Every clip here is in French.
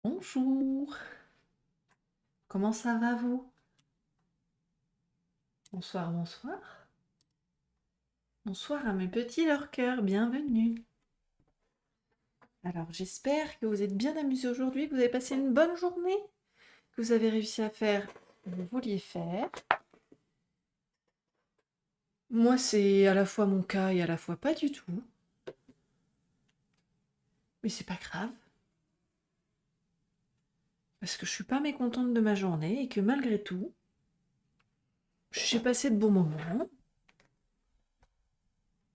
Bonjour, comment ça va vous? Bonsoir, bonsoir. Bonsoir à mes petits lurkers, bienvenue. Alors j'espère que vous êtes bien amusés aujourd'hui, que vous avez passé une bonne journée, que vous avez réussi à faire ce que vous vouliez faire. Moi c'est à la fois mon cas et à la fois pas du tout. Mais c'est pas grave. Parce que je suis pas mécontente de ma journée et que malgré tout, j'ai passé de bons moments.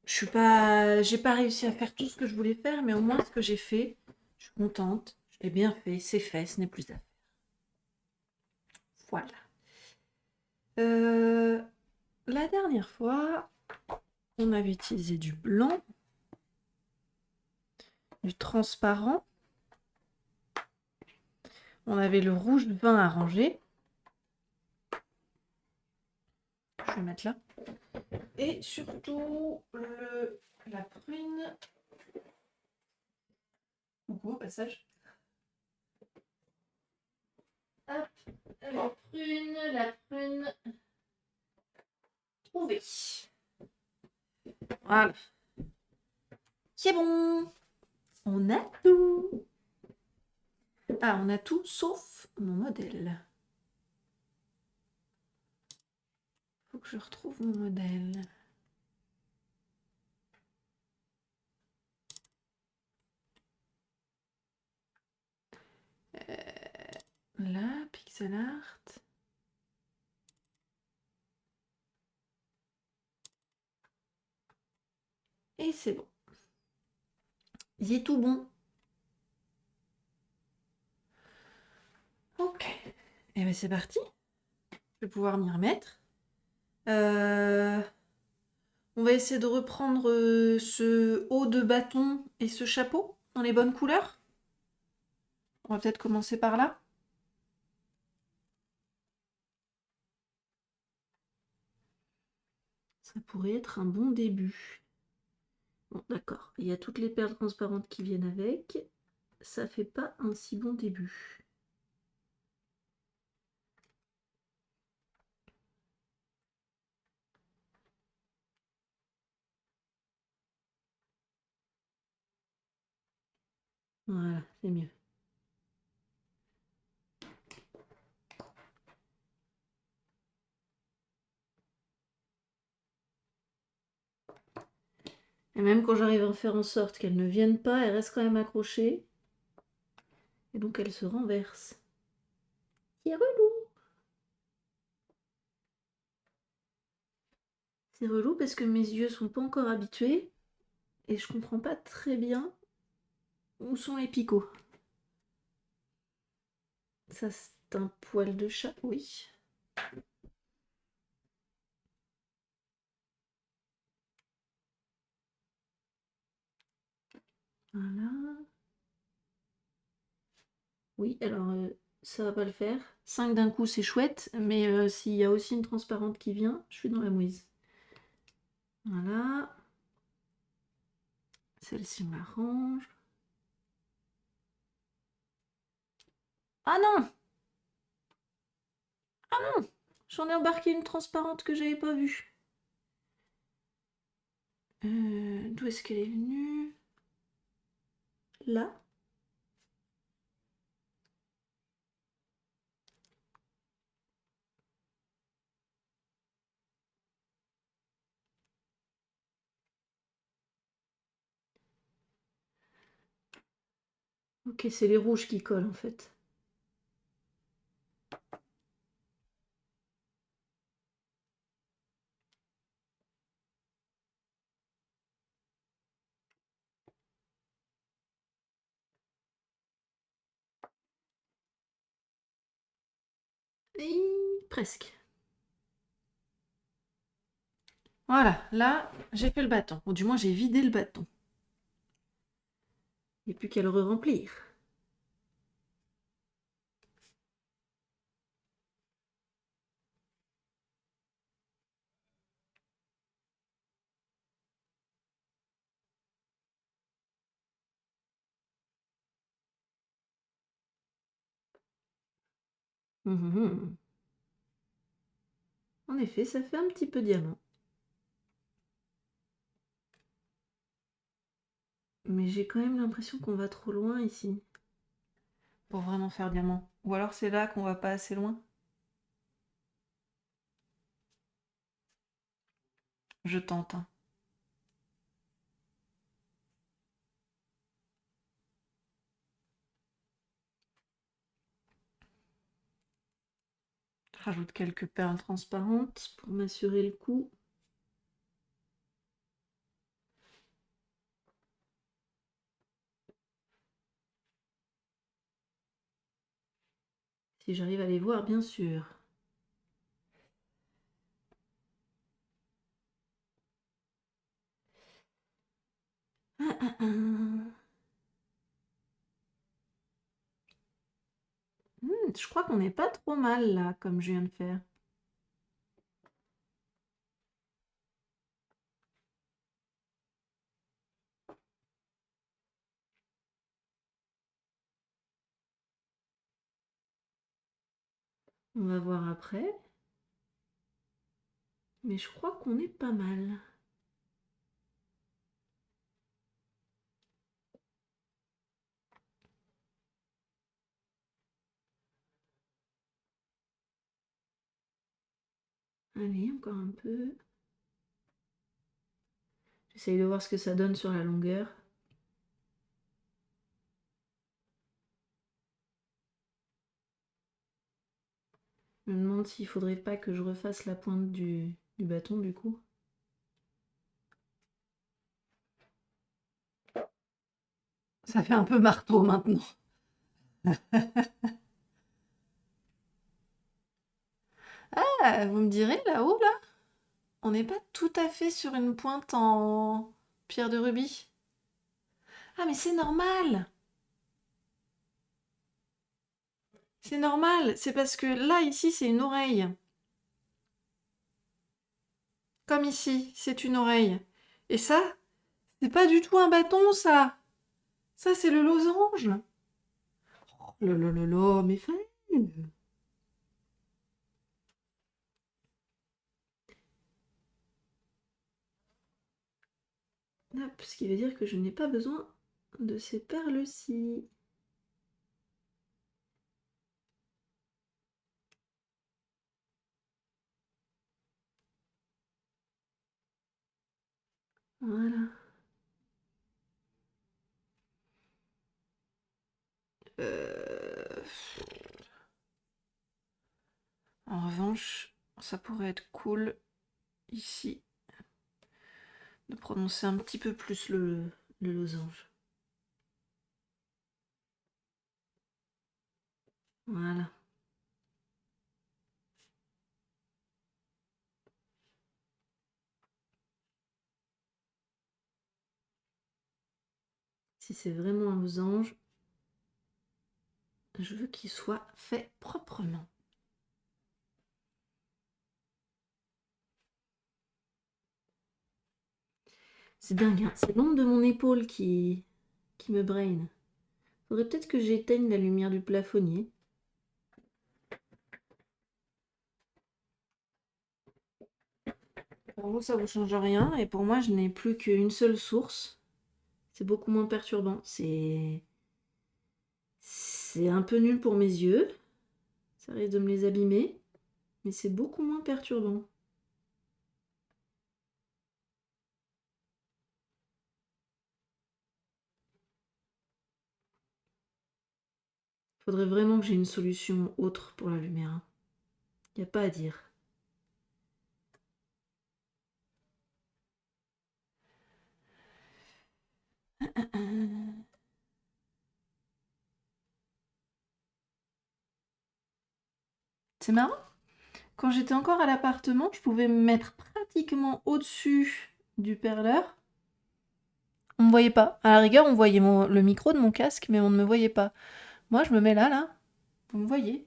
J'ai pas réussi à faire tout ce que je voulais faire, mais au moins ce que j'ai fait, je suis contente. Je l'ai bien fait, c'est fait, ce n'est plus à faire. Voilà. Euh, la dernière fois, on avait utilisé du blanc, du transparent. On avait le rouge vin à ranger. Je vais mettre là. Et surtout la prune. Coucou au passage. Hop, la prune trouvée. Voilà. C'est bon. On a tout. Ah, on a tout sauf mon modèle. Faut que je retrouve mon modèle. Là, pixel art. Et c'est bon. Il est tout bon. Ok. Et bien c'est parti. Je vais pouvoir m'y remettre. On va essayer de reprendre ce haut de bâton et ce chapeau dans les bonnes couleurs. On va peut-être commencer par là. Ça pourrait être un bon début. Bon, d'accord. Il y a toutes les perles transparentes qui viennent avec. Ça fait pas un si bon début. Voilà, c'est mieux. Et même quand j'arrive à faire en sorte qu'elles ne viennent pas, elles restent quand même accrochées. Et donc elles se renversent. C'est relou. C'est relou parce que mes yeux sont pas encore habitués. Et je comprends pas très bien où sont les picots. Ça, c'est un poil de chat, oui. Voilà. Oui, alors ça va pas le faire. 5 d'un coup, c'est chouette, mais s'il y a aussi une transparente qui vient, je suis dans la mouise. Voilà. Celle-ci, on la range. Ah non! Ah non! J'en ai embarqué une transparente que j'avais pas vue. D'où est-ce qu'elle est venue? Là. Ok, c'est les rouges qui collent en fait. Et presque. Voilà, là, j'ai fait le bâton. Ou du moins, j'ai vidé le bâton. Il n'y a plus qu'à le re-remplir. Mhm. En effet, ça fait un petit peu diamant. Mais j'ai quand même l'impression qu'on va trop loin ici. Pour vraiment faire diamant. Ou alors c'est là qu'on va pas assez loin. Je tente, hein. Je rajoute quelques perles transparentes pour m'assurer le coup. Si j'arrive à les voir, bien sûr. Je crois qu'on n'est pas trop mal là, comme je viens de faire. On va voir après. Mais je crois qu'on est pas mal. Allez, encore un peu. J'essaye de voir ce que ça donne sur la longueur. Je me demande s'il faudrait pas que je refasse la pointe du bâton du coup. Ça fait un peu marteau maintenant. Ah, vous me direz là-haut, là, on n'est pas tout à fait sur une pointe en pierre de rubis. Ah, mais c'est normal! C'est normal, c'est parce que là, ici, c'est une oreille. Comme ici, c'est une oreille. Et ça, c'est pas du tout un bâton, ça! Ça, c'est le losange! Oh là là là, mais fin! Hop, ce qui veut dire que je n'ai pas besoin de ces perles-ci. Voilà. Euh, En revanche, ça pourrait être cool ici de prononcer un petit peu plus le losange. Voilà. Si c'est vraiment un losange, je veux qu'il soit fait proprement. C'est dingue, hein, c'est l'ombre de mon épaule qui me brain. Faudrait peut-être que j'éteigne la lumière du plafonnier. Pour vous, ça vous change rien, et pour moi, je n'ai plus qu'une seule source. C'est beaucoup moins perturbant. C'est un peu nul pour mes yeux. Ça risque de me les abîmer, mais c'est beaucoup moins perturbant. Faudrait vraiment que j'ai une solution autre pour la lumière. Il n'y a pas à dire. C'est marrant. Quand j'étais encore à l'appartement, je pouvais me mettre pratiquement au-dessus du perleur. On me voyait pas. À la rigueur, on voyait le micro de mon casque, mais on ne me voyait pas. Moi, je me mets là, là. Vous me voyez.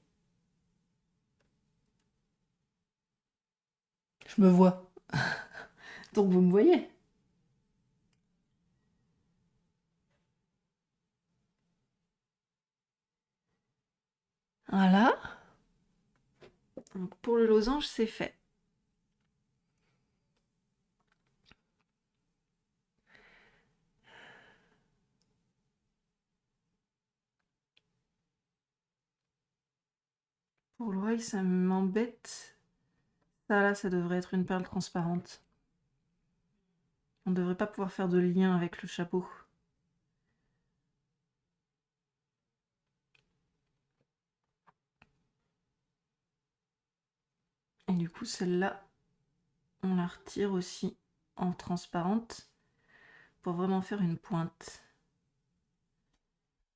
Je me vois. Donc vous me voyez. Voilà. Donc pour le losange, c'est fait. Pour l'oreille, ça m'embête. Ça là, ça devrait être une perle transparente. On ne devrait pas pouvoir faire de lien avec le chapeau. Et du coup, celle-là, on la retire aussi en transparente pour vraiment faire une pointe.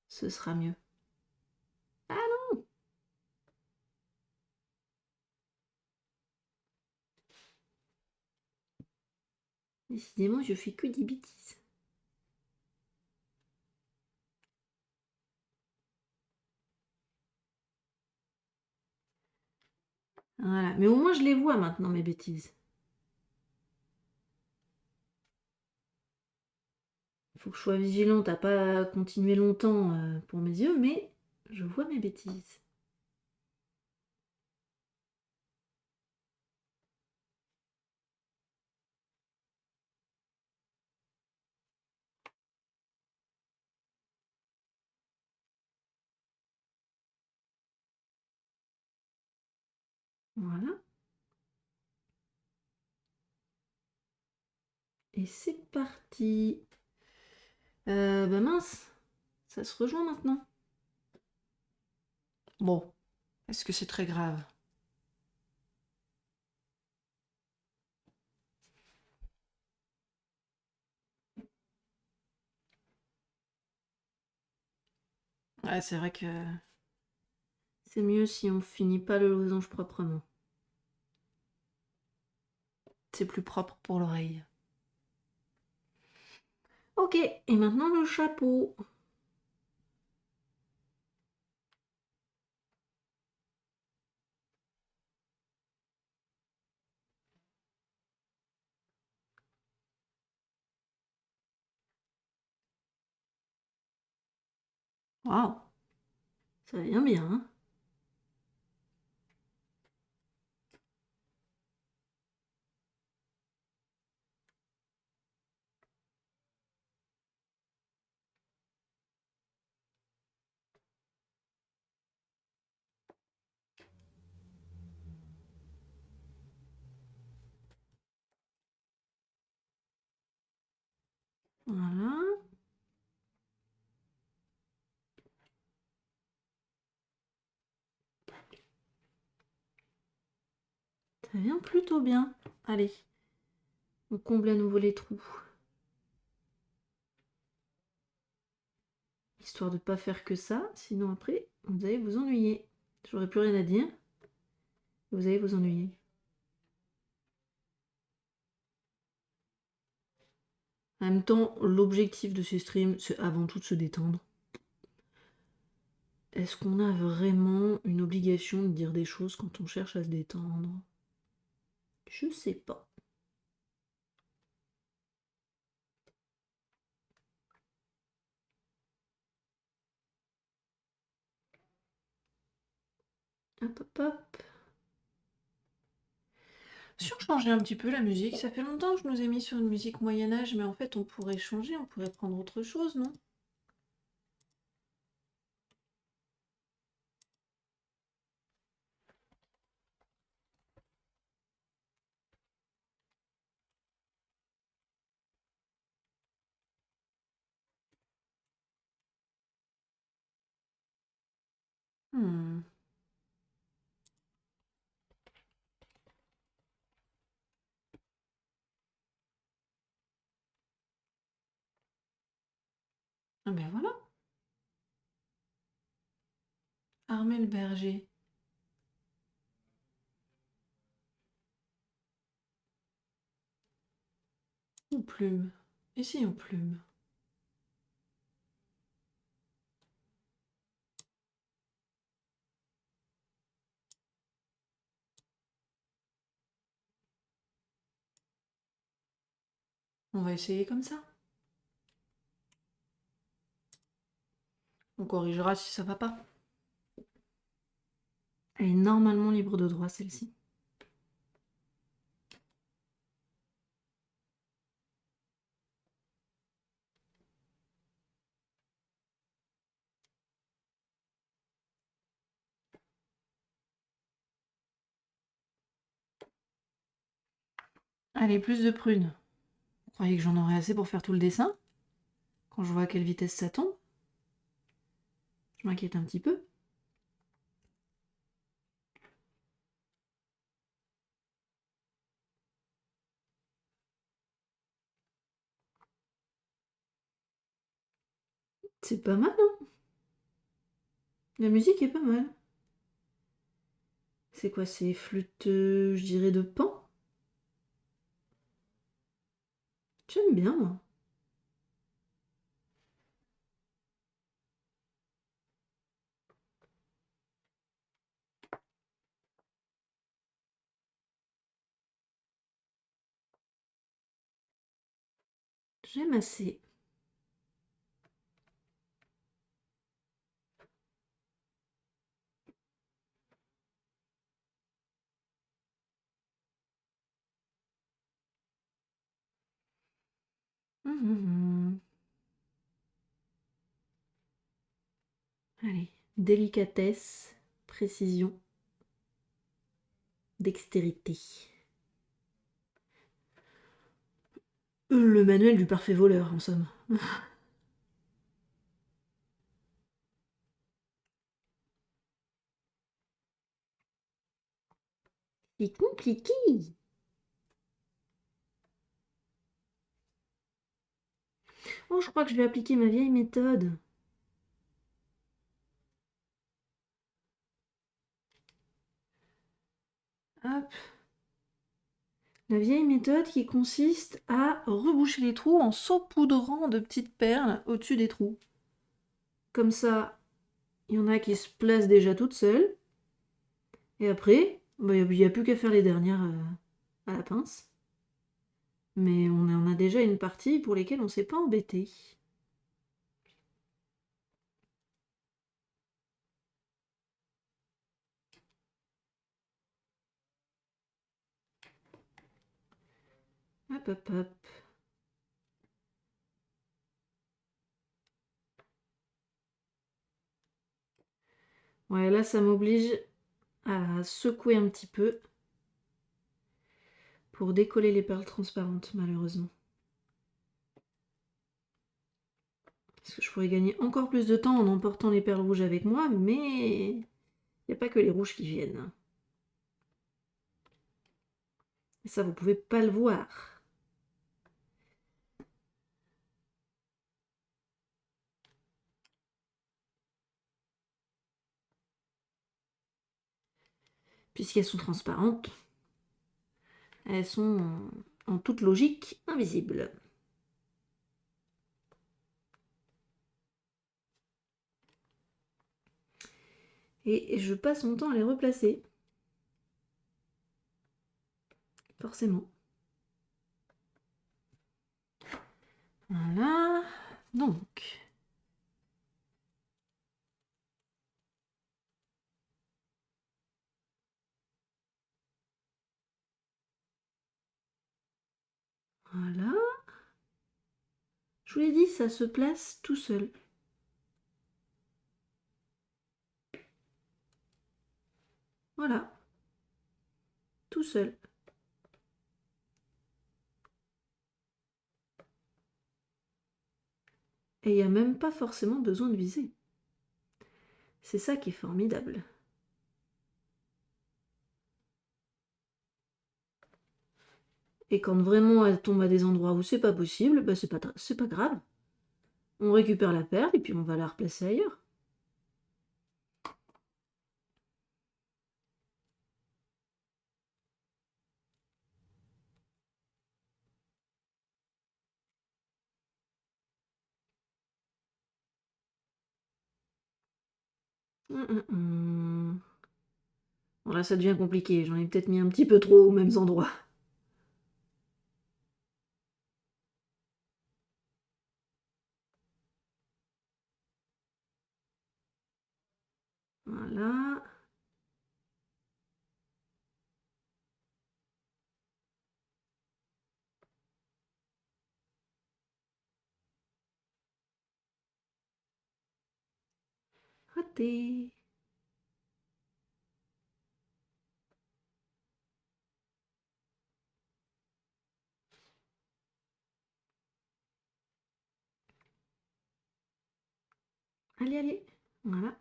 Ce sera mieux. Ah non! Décidément, je fais que des bêtises. Voilà, mais au moins je les vois maintenant, mes bêtises. Il faut que je sois vigilante à pas continuer longtemps pour mes yeux, mais je vois mes bêtises. Voilà. Et c'est parti. Bah mince, ça se rejoint maintenant. Bon, est-ce que c'est très grave? Ouais, c'est vrai que c'est mieux si on finit pas le losange proprement. C'est plus propre pour l'oreille. Ok, et maintenant le chapeau. Waouh, ça vient bien, hein? Voilà. Ça vient plutôt bien. Allez, on comble à nouveau les trous. Histoire de pas faire que ça, sinon après, vous allez vous ennuyer. J'aurai plus rien à dire. Vous allez vous ennuyer. En même temps, l'objectif de ces streams, c'est avant tout de se détendre. Est-ce qu'on a vraiment une obligation de dire des choses quand on cherche à se détendre? Je sais pas. Hop hop hop. Si on changeait un petit peu la musique, ça fait longtemps que je nous ai mis sur une musique Moyen-Âge, mais en fait on pourrait changer, on pourrait prendre autre chose, non? Hmm. Ah ben voilà. Armel Berger. Ou plume. Et si on plume? On va essayer comme ça. On corrigera si ça va pas. Elle est normalement libre de droit, celle-ci. Allez, plus de prunes. Vous croyez que j'en aurai assez pour faire tout le dessin? Quand je vois à quelle vitesse ça tombe, je m'inquiète un petit peu. C'est pas mal, hein? La musique est pas mal. C'est quoi, ces flûtes, je dirais, de Pan? J'aime bien, moi. J'aime assez. Hum. Allez, délicatesse, précision, dextérité. Le manuel du parfait voleur, en somme. C'est compliqué. Oh, je crois que je vais appliquer ma vieille méthode. Hop. La vieille méthode qui consiste à reboucher les trous en saupoudrant de petites perles au-dessus des trous. Comme ça, il y en a qui se placent déjà toutes seules. Et après, bah, il n'y a plus qu'à faire les dernières à la pince. Mais on en a déjà une partie pour lesquelles on ne s'est pas embêté. Hop, hop, hop. Ouais, là, ça m'oblige à secouer un petit peu pour décoller les perles transparentes, malheureusement. Parce que je pourrais gagner encore plus de temps en emportant les perles rouges avec moi, mais il n'y a pas que les rouges qui viennent. Et ça, vous pouvez pas le voir. Puisqu'elles sont transparentes, elles sont en toute logique invisibles. Et je passe mon temps à les replacer. Forcément. Voilà. Donc. Voilà. Je vous l'ai dit, ça se place tout seul. Voilà. Tout seul. Et il n'y a même pas forcément besoin de viser. C'est ça qui est formidable. Et quand vraiment elle tombe à des endroits où c'est pas possible, bah c'est pas grave. On récupère la perle et puis on va la replacer ailleurs. Bon là ça devient compliqué, j'en ai peut-être mis un petit peu trop aux mêmes endroits. Voilà. Raté. Allez, allez. Voilà.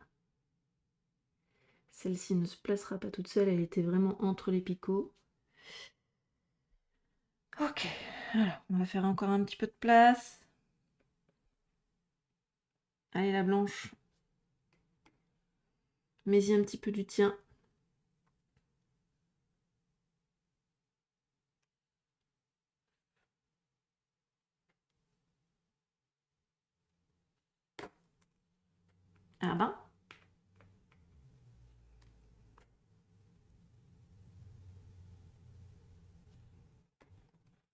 Celle-ci ne se placera pas toute seule, elle était vraiment entre les picots. Ok, alors on va faire encore un petit peu de place. Allez la blanche. Mets-y un petit peu du tien. Ah ben.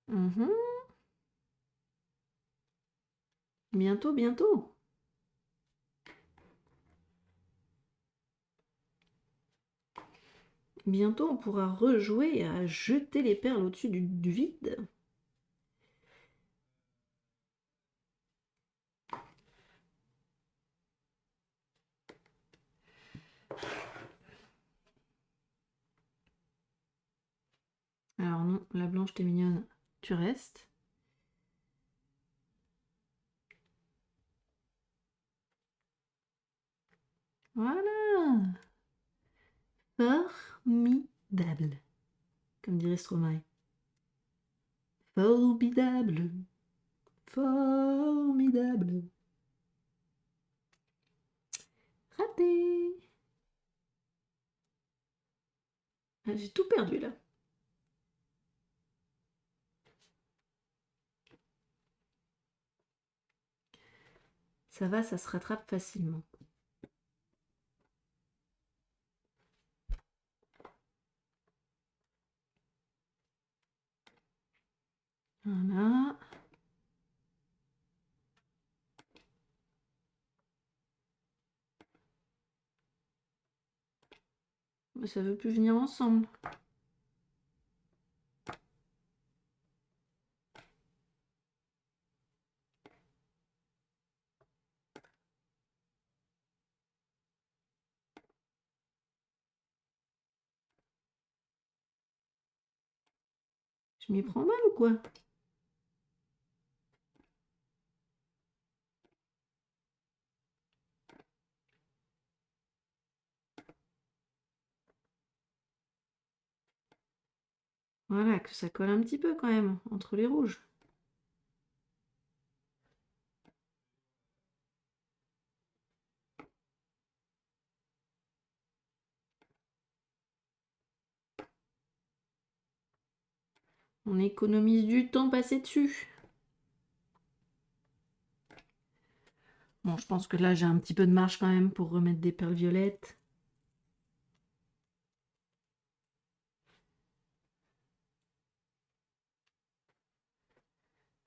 Mhm. Bientôt, bientôt. Bientôt, on pourra rejouer à jeter les perles au-dessus du vide. Alors non, la blanche, t'es mignonne. Tu restes. Voilà. Formidable. Comme dirait Stromae. Formidable. Formidable. Raté. Ah, j'ai tout perdu là. Ça va, ça se rattrape facilement. Voilà. Mais ça veut plus venir ensemble. Je m'y prends mal ou quoi? Voilà, que ça colle un petit peu quand même, entre les rouges. On économise du temps passé dessus. Bon, je pense que là, j'ai un petit peu de marge quand même pour remettre des perles violettes.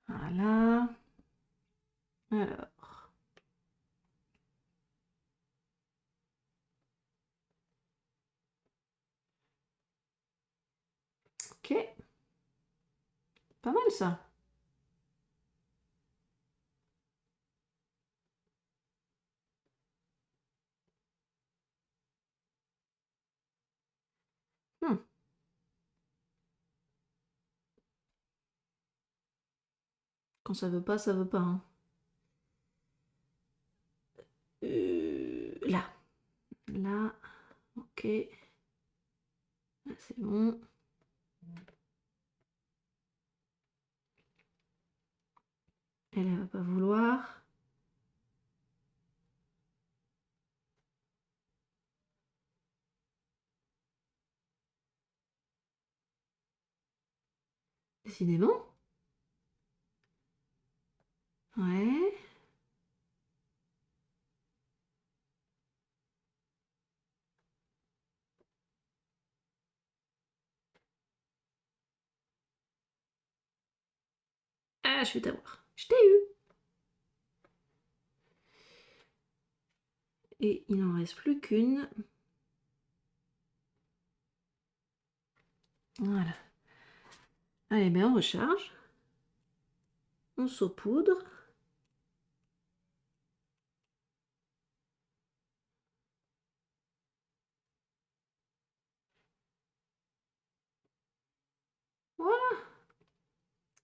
Voilà. Alors. Ok. Pas mal ça. Hmm. Quand ça veut pas, ça veut pas. Hein. Là. Là. Ok. Là, c'est bon. Elle va pas vouloir. Décidément. Ouais. Ah, je vais t'avoir. Je t'ai eu. Et il n'en reste plus qu'une. Voilà. Allez, ben on recharge. On saupoudre.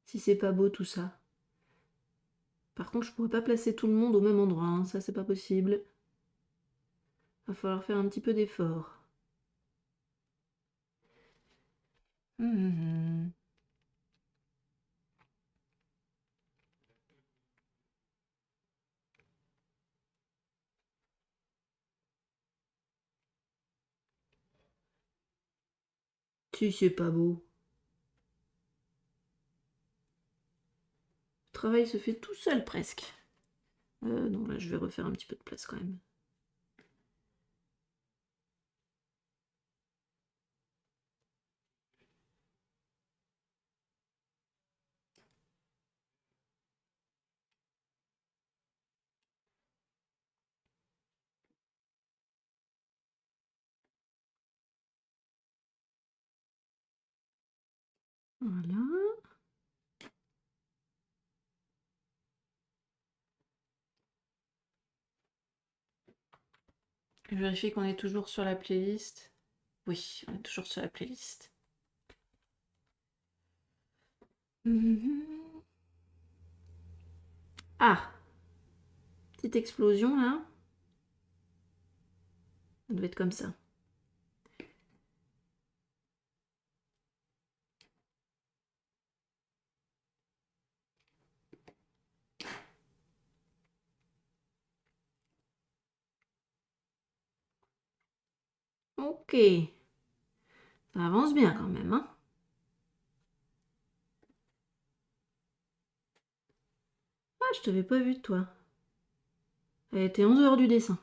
Si c'est pas beau tout ça. Par contre, je pourrais pas placer tout le monde au même endroit, hein. Ça c'est pas possible. Va falloir faire un petit peu d'effort. Si c'est pas beau. Le travail se fait tout seul presque. Non, là je vais refaire un petit peu de place quand même. Voilà. Je vérifie qu'on est toujours sur la playlist. Oui, on est toujours sur la playlist. Ah, petite explosion là. Ça doit être comme ça. Ok. Ça avance bien quand même, hein. Ah, je t'avais pas vu de toi. Elle était en dehors du dessin.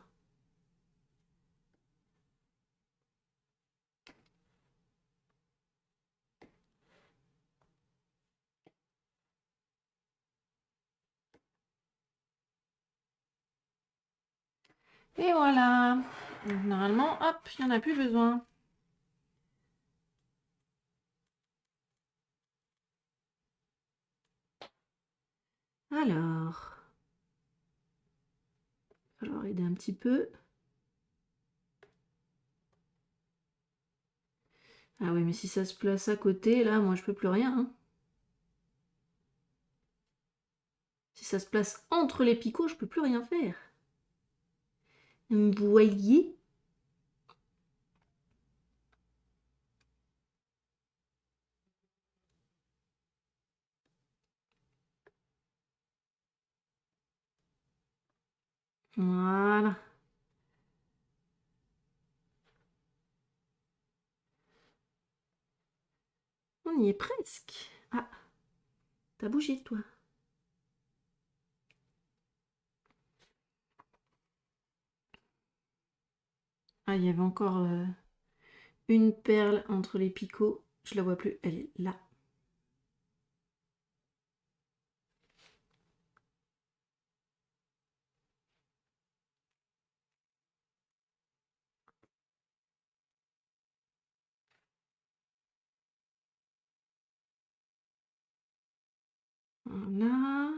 Et voilà. Donc, normalement, hop, il n'y en a plus besoin. Alors, il va falloir aider un petit peu. Ah oui, mais si ça se place à côté, là, moi, je peux plus rien, hein. Si ça se place entre les picots, je peux plus rien faire. Vous voyez? Voilà. On y est presque. Ah, t'as bougé, toi. Ah, il y avait encore une perle entre les picots. Je la vois plus, elle est là. Voilà.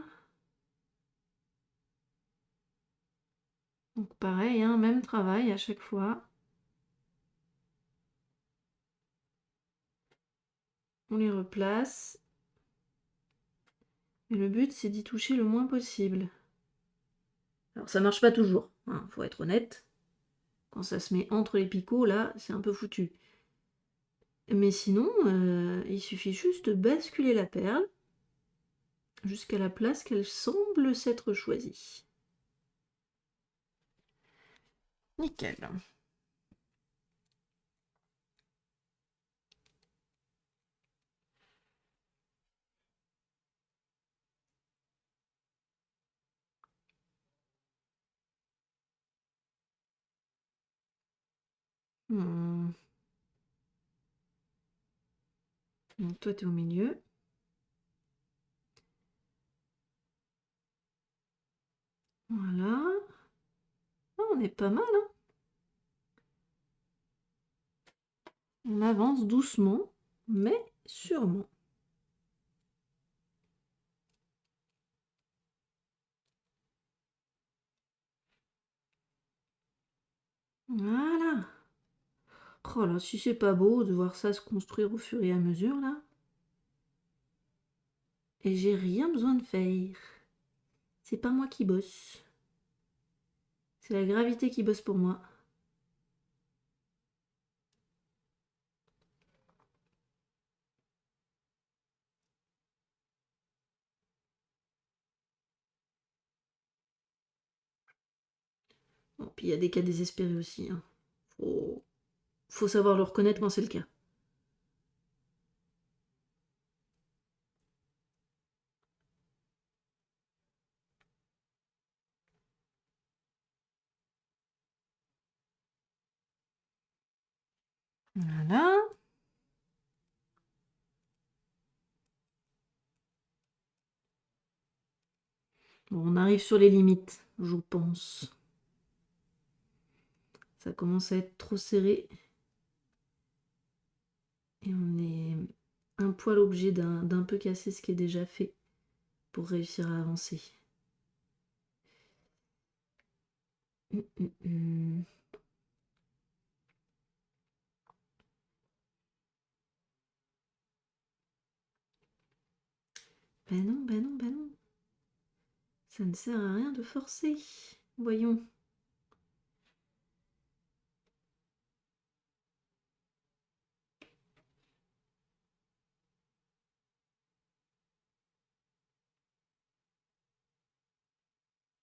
Donc pareil, hein, même travail à chaque fois. On les replace. Et le but, c'est d'y toucher le moins possible. Alors ça marche pas toujours, hein, faut être honnête. Quand ça se met entre les picots, là, c'est un peu foutu. Mais sinon, il suffit juste de basculer la perle jusqu'à la place qu'elle semble s'être choisie. Nickel. Hmm. Donc toi, t'es au milieu. Voilà. Ah, on est pas mal, hein. On avance doucement, mais sûrement. Voilà. Oh là, si c'est pas beau de voir ça se construire au fur et à mesure, là. Et j'ai rien besoin de faire. C'est pas moi qui bosse. C'est la gravité qui bosse pour moi. Bon, puis il y a des cas désespérés aussi. Hein. Faut savoir le reconnaître quand c'est le cas. Voilà. Bon, on arrive sur les limites, je pense. Ça commence à être trop serré. Et on est un poil obligé d'un peu casser ce qui est déjà fait pour réussir à avancer. Ben non, ben non, ben non. Ça ne sert à rien de forcer. Voyons.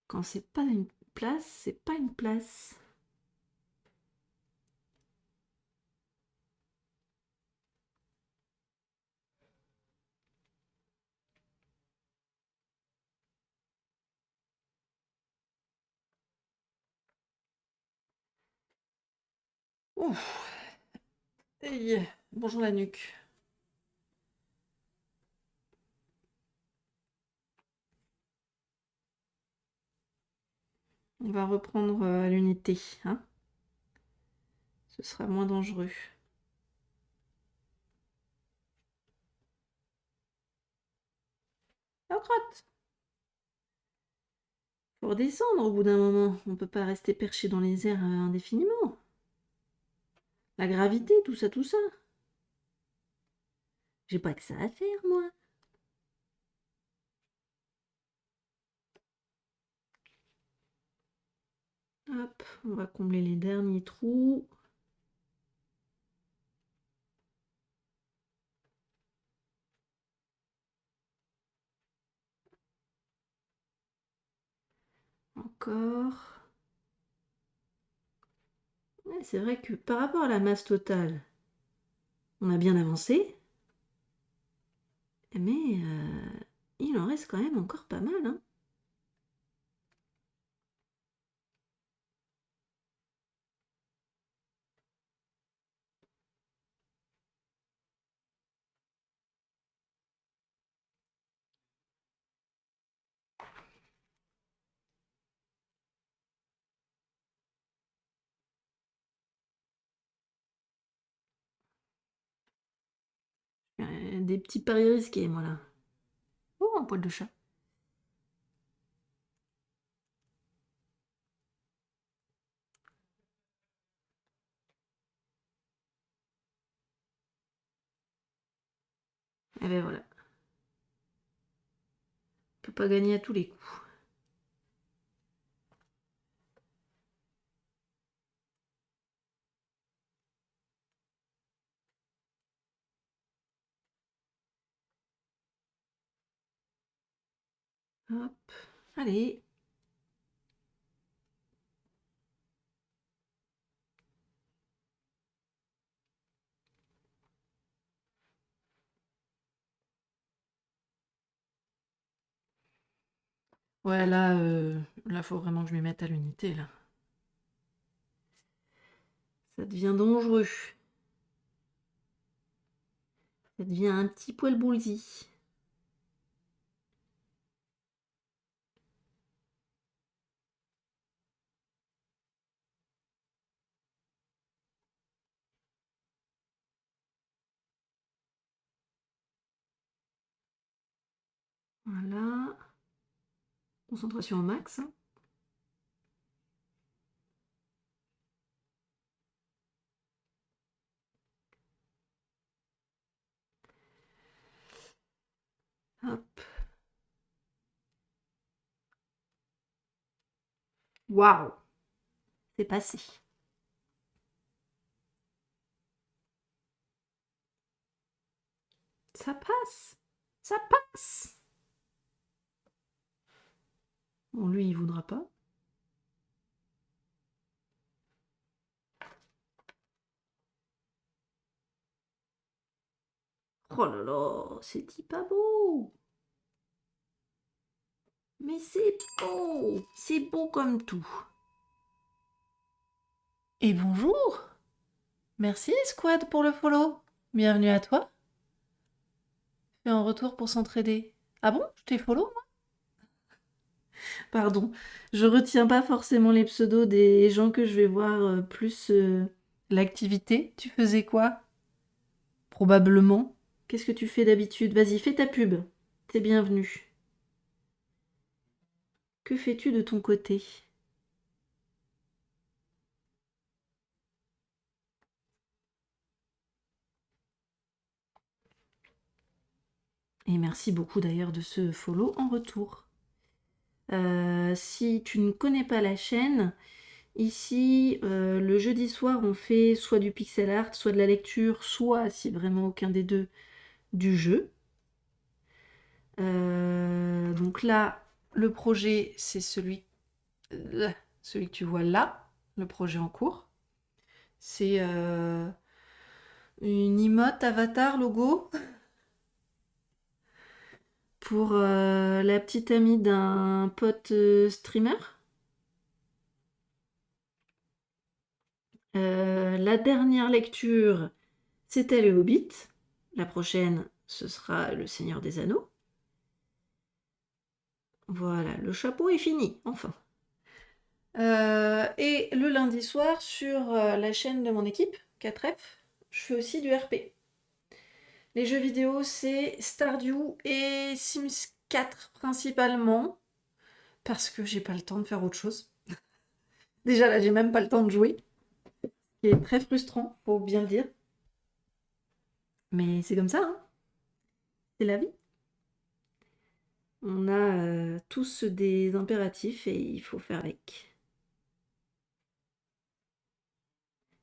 Quand c'est pas une place, c'est pas une place. Ouf. Hey, bonjour la nuque. On va reprendre à l'unité, hein. Ce sera moins dangereux. La crotte. Faut redescendre au bout d'un moment. On peut pas rester perché dans les airs indéfiniment. La gravité, tout ça, tout ça. J'ai pas que ça à faire, moi. Hop, on va combler les derniers trous. Encore. Ouais, c'est vrai que par rapport à la masse totale, on a bien avancé. Mais il en reste quand même encore pas mal, hein. Des petits paris risqués, moi, là. Oh, un poil de chat. Et ben voilà. On peut pas gagner à tous les coups. Hop. Allez. Ouais, là, faut vraiment que je m'y mette à l'unité, là. Ça devient dangereux. Ça devient un petit poil boulzy. Voilà. Concentration au max. Hein. Hop. Waouh! C'est passé. Ça passe! Ça passe! Bon, lui, il voudra pas. Oh là là, c'est pas beau! Mais c'est beau! C'est beau comme tout. Et bonjour! Merci Squad pour le follow. Bienvenue à toi. Fais un retour pour s'entraider. Ah bon? Je t'ai follow, moi? Pardon. Je retiens pas forcément les pseudos des gens que je vais voir plus l'activité. Tu faisais quoi? Probablement. Qu'est-ce que tu fais d'habitude? Vas-y, fais ta pub. T'es bienvenue. Que fais-tu de ton côté? Et merci beaucoup d'ailleurs de ce follow en retour. Si tu ne connais pas la chaîne, ici, le jeudi soir, on fait soit du pixel art, soit de la lecture, soit, si vraiment aucun des deux, du jeu. Donc là, le projet, c'est celui que tu vois là, le projet en cours. C'est une emote avatar logo pour la petite amie d'un pote streamer. La dernière lecture, c'était Le Hobbit. La prochaine, ce sera Le Seigneur des Anneaux. Voilà, le chapeau est fini, enfin. Et le lundi soir, sur la chaîne de mon équipe, 4F, je fais aussi du RP. Les jeux vidéo, c'est Stardew et Sims 4 principalement, parce que j'ai pas le temps de faire autre chose. Déjà là, j'ai même pas le temps de jouer, ce qui est très frustrant, faut bien le dire. Mais c'est comme ça, hein. C'est la vie. On a tous des impératifs et il faut faire avec.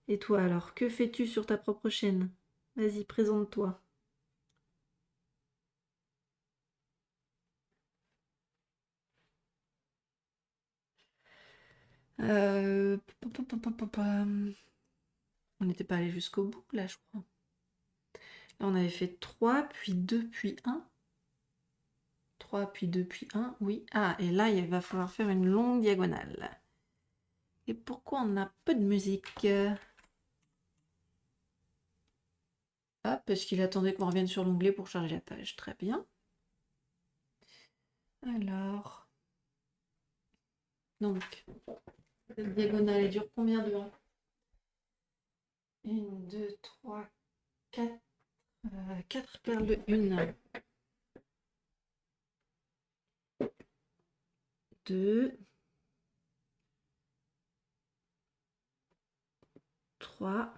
Et toi alors, que fais-tu sur ta propre chaîne? Vas-y, présente-toi. On n'était pas allé jusqu'au bout là, je crois. Là, on avait fait 3, puis 2, puis 1. 3, puis 2, puis 1, oui. Ah, et là, il va falloir faire une longue diagonale. Et pourquoi on a peu de musique? Ah, parce qu'il attendait qu'on revienne sur l'onglet pour charger la page. Très bien. Alors... Donc, cette diagonale, elle dure combien de 1? 1, 2, 3, 4. 4 perles de 1. 2. 3.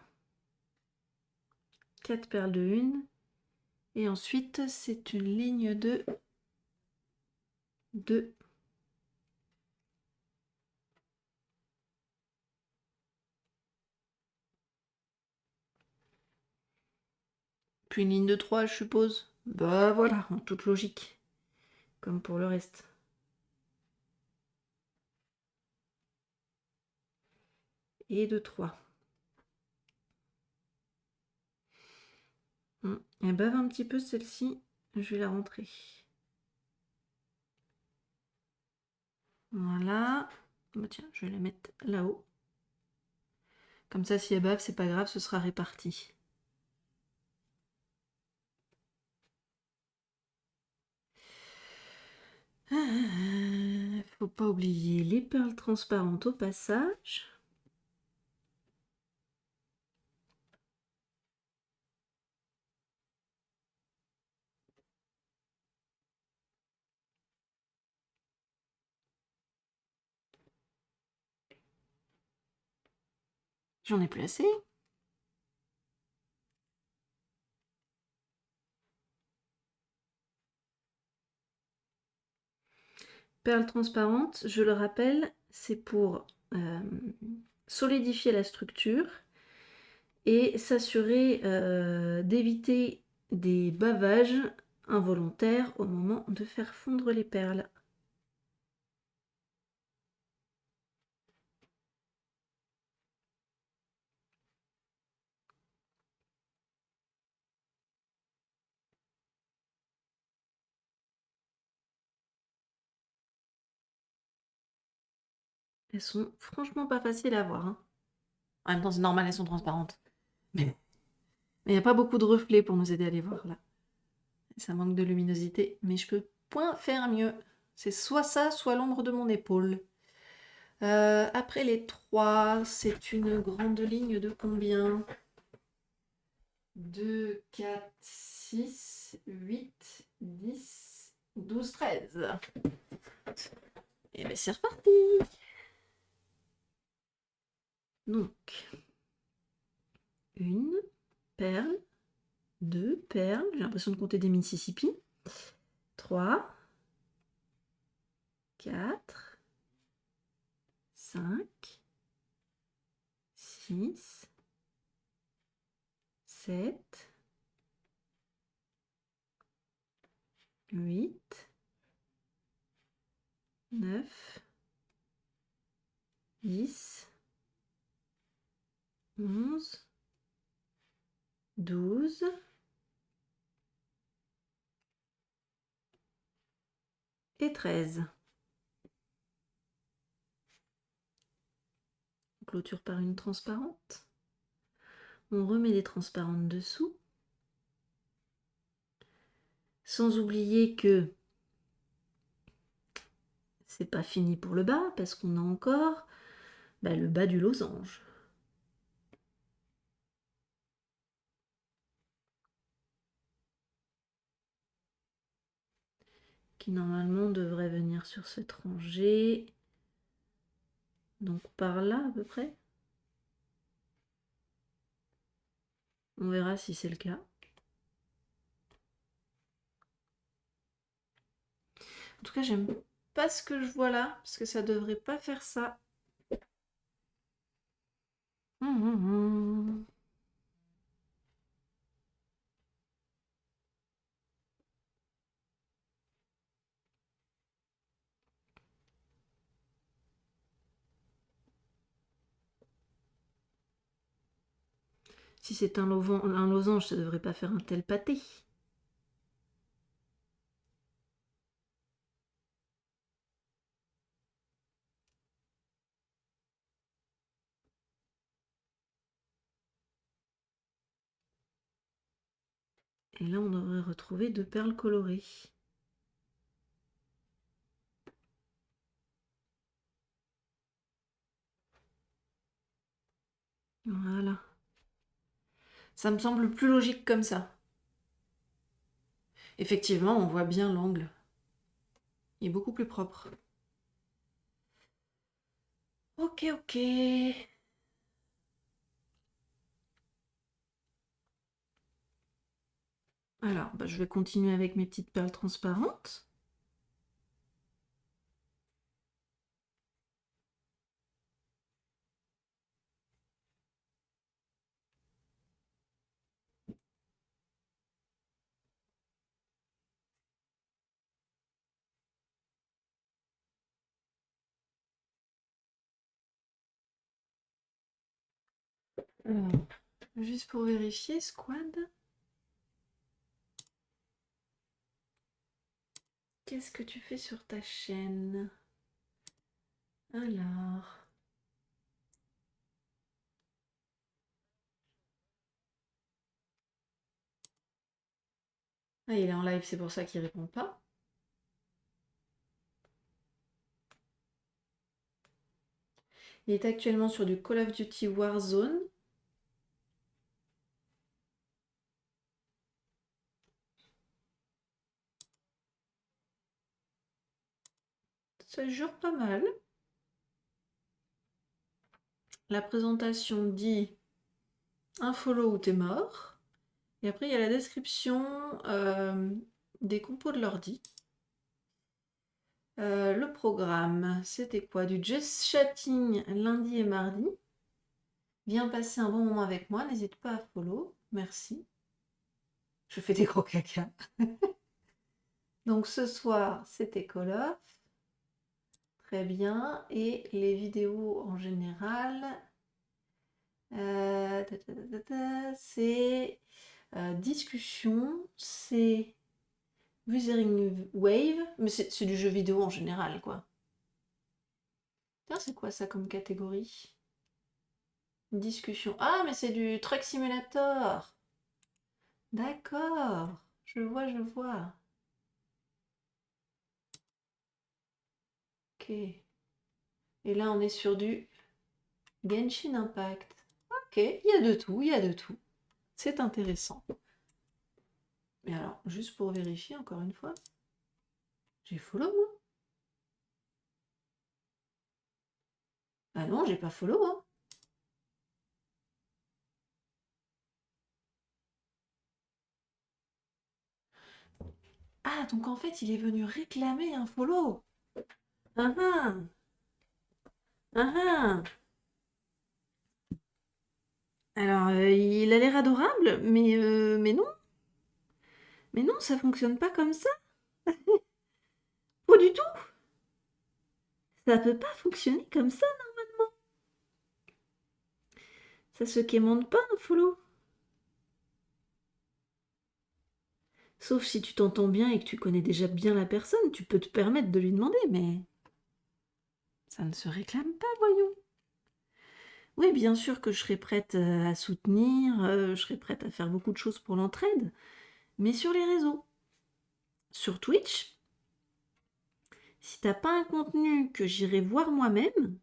4 perles de 1. Et ensuite, c'est une ligne de 2. Puis une ligne de 3, je suppose. Bah voilà, en toute logique. Comme pour le reste. Et de 3. Elle bave un petit peu celle-ci. Je vais la rentrer. Voilà. Bah tiens, je vais la mettre là-haut. Comme ça, si elle bave, c'est pas grave, ce sera réparti. Faut pas oublier les perles transparentes au passage. J'en ai plus assez. Perles transparentes, je le rappelle, c'est pour solidifier la structure et s'assurer d'éviter des bavages involontaires au moment de faire fondre les perles. Elles sont franchement pas faciles à voir, hein. En même temps, c'est normal, elles sont transparentes. Mais il n'y a pas beaucoup de reflets pour nous aider à les voir, là. Ça manque de luminosité, mais je peux point faire mieux. C'est soit ça, soit l'ombre de mon épaule. Après les 3, c'est une grande ligne de combien? 2, 4, 6, 8, 10, 12, 13. Et bien c'est reparti. Donc, une perle, 2 perles, j'ai l'impression de compter des Mississippi, 3, 4, 5, 6, 7, 8, 9, 10, 11, 12, et 13. On clôture par une transparente. On remet des transparentes dessous. Sans oublier que c'est pas fini pour le bas, parce qu'on a encore le bas du losange. Qui normalement devrait venir sur cette rangée. Donc par là à peu près. On verra si c'est le cas. En tout cas, j'aime pas ce que je vois là, parce que ça devrait pas faire ça. Si c'est un losange, ça devrait pas faire un tel pâté. Et là, on devrait retrouver 2 perles colorées. Voilà. Ça me semble plus logique comme ça. Effectivement, on voit bien l'angle. Il est beaucoup plus propre. Ok, ok. Alors, je vais continuer avec mes petites perles transparentes. Alors, juste pour vérifier, Squad. Qu'est-ce que tu fais sur ta chaîne? Alors... Ah, il est en live, c'est pour ça qu'il répond pas. Il est actuellement sur du Call of Duty Warzone. Ça jure pas mal. La présentation dit un follow ou t'es mort. Et après, il y a la description des compos de l'ordi. Le programme, c'était quoi? Du just chatting lundi et mardi. Viens passer un bon moment avec moi, n'hésite pas à follow. Merci. Je fais des gros caca. Donc ce soir, c'était Call of. Très bien. Et les vidéos en général, c'est discussion, c'est Wuthering Wave, mais c'est du jeu vidéo en général, quoi. Tiens, c'est quoi ça comme catégorie? Discussion. Ah, mais c'est du Truck Simulator. D'accord. Je vois, je vois. Ok. Et là, on est sur du Genshin Impact. Ok, il y a de tout, il y a de tout. C'est intéressant. Mais alors, juste pour vérifier encore une fois, j'ai follow, moi? Ah non, j'ai pas follow, hein. Ah, donc en fait, il est venu réclamer un follow. Ah ah, ah ah. Alors, il a l'air adorable, mais non. Mais non, ça fonctionne pas comme ça. Pas du tout. Ça peut pas fonctionner comme ça. Ça se quémande pas un follow. Sauf si tu t'entends bien et que tu connais déjà bien la personne, tu peux te permettre de lui demander, mais ça ne se réclame pas, voyons. Oui, bien sûr que je serais prête à soutenir, je serais prête à faire beaucoup de choses pour l'entraide, mais sur les réseaux. Sur Twitch, si t'as pas un contenu que j'irai voir moi-même,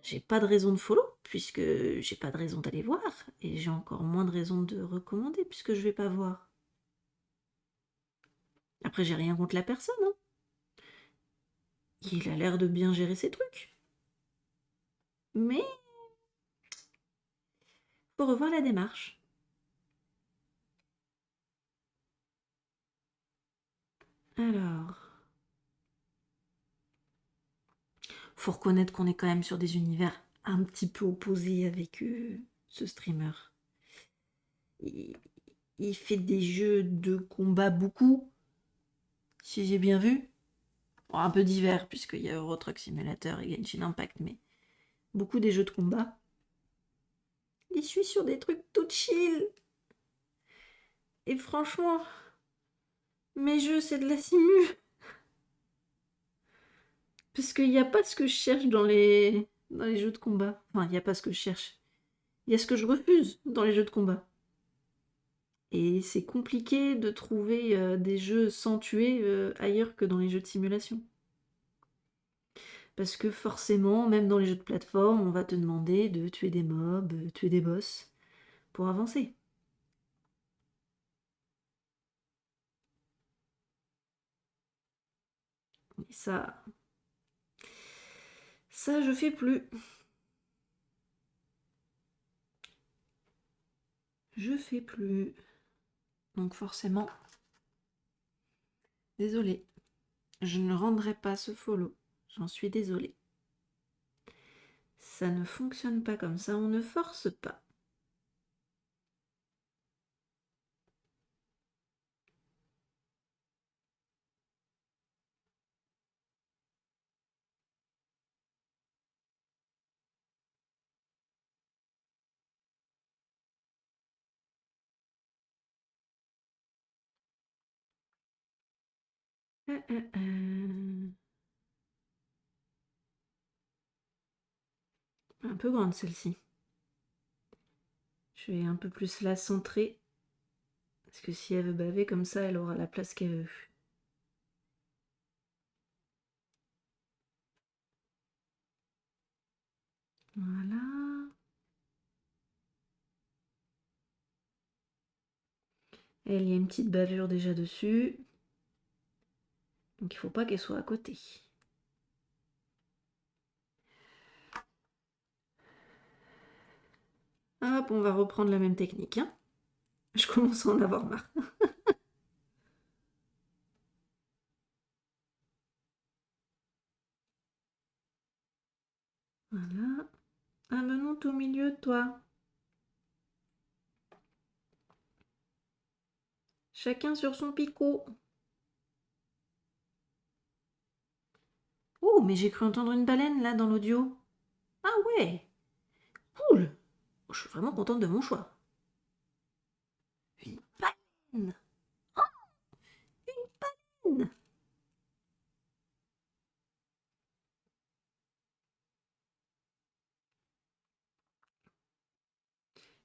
j'ai pas de raison de follow, puisque j'ai pas de raison d'aller voir, et j'ai encore moins de raison de recommander, puisque je vais pas voir. Après, j'ai rien contre la personne, hein. Il a l'air de bien gérer ses trucs. Mais faut revoir la démarche. Alors, faut reconnaître qu'on est quand même sur des univers un petit peu opposés avec ce streamer. Il, il fait des jeux de combat beaucoup, si j'ai bien vu. Bon, un peu divers, puisqu'il y a Euro Truck Simulator et Genshin Impact, mais beaucoup des jeux de combat. Il suit sur des trucs tout chill. Et franchement, mes jeux, c'est de la simu. Parce qu'il n'y a pas ce que je cherche dans les jeux de combat. Enfin, il n'y a pas ce que je cherche. Il y a ce que je refuse dans les jeux de combat. Et c'est compliqué de trouver des jeux sans tuer ailleurs que dans les jeux de simulation. Parce que forcément, même dans les jeux de plateforme, on va te demander de tuer des mobs, tuer des boss, pour avancer. Et ça je fais plus. Je fais plus. Donc forcément, désolée. Je ne rendrai pas ce follow. J'en suis désolée. Ça ne fonctionne pas comme ça, on ne force pas. Un peu grande celle-ci. Je vais un peu plus la centrer. Parce que si elle veut baver comme ça, elle aura la place qu'elle veut. Voilà. Elle, il y a une petite bavure déjà dessus. Donc il ne faut pas qu'elle soit à côté. Hop, on va reprendre la même technique. Hein. Je commence à en avoir marre. monte au milieu, toi. Chacun sur son picot. Oh, mais j'ai cru entendre une baleine, là, dans l'audio. Ah ouais, cool. Je suis vraiment contente de mon choix. Une baleine. Oh, une baleine.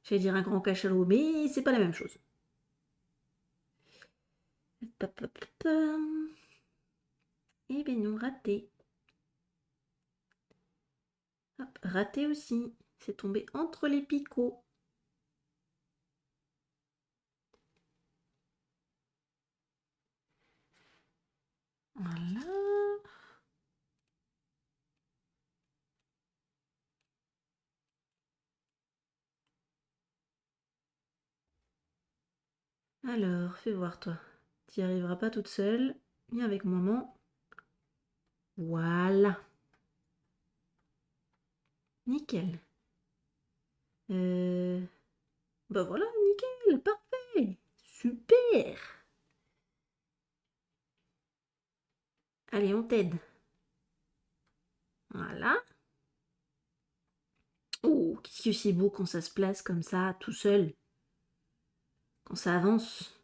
J'allais dire un grand cachalot, mais c'est pas la même chose. Eh ben non, raté. Hop, raté aussi. C'est tombé entre les picots. Voilà. Alors, fais voir toi. Tu n'y arriveras pas toute seule. Viens avec maman. Voilà. Nickel. Bah voilà, nickel, parfait. Super. Allez, on t'aide. Voilà. Oh, qu'est-ce que c'est beau quand ça se place comme ça, tout seul. Quand ça avance.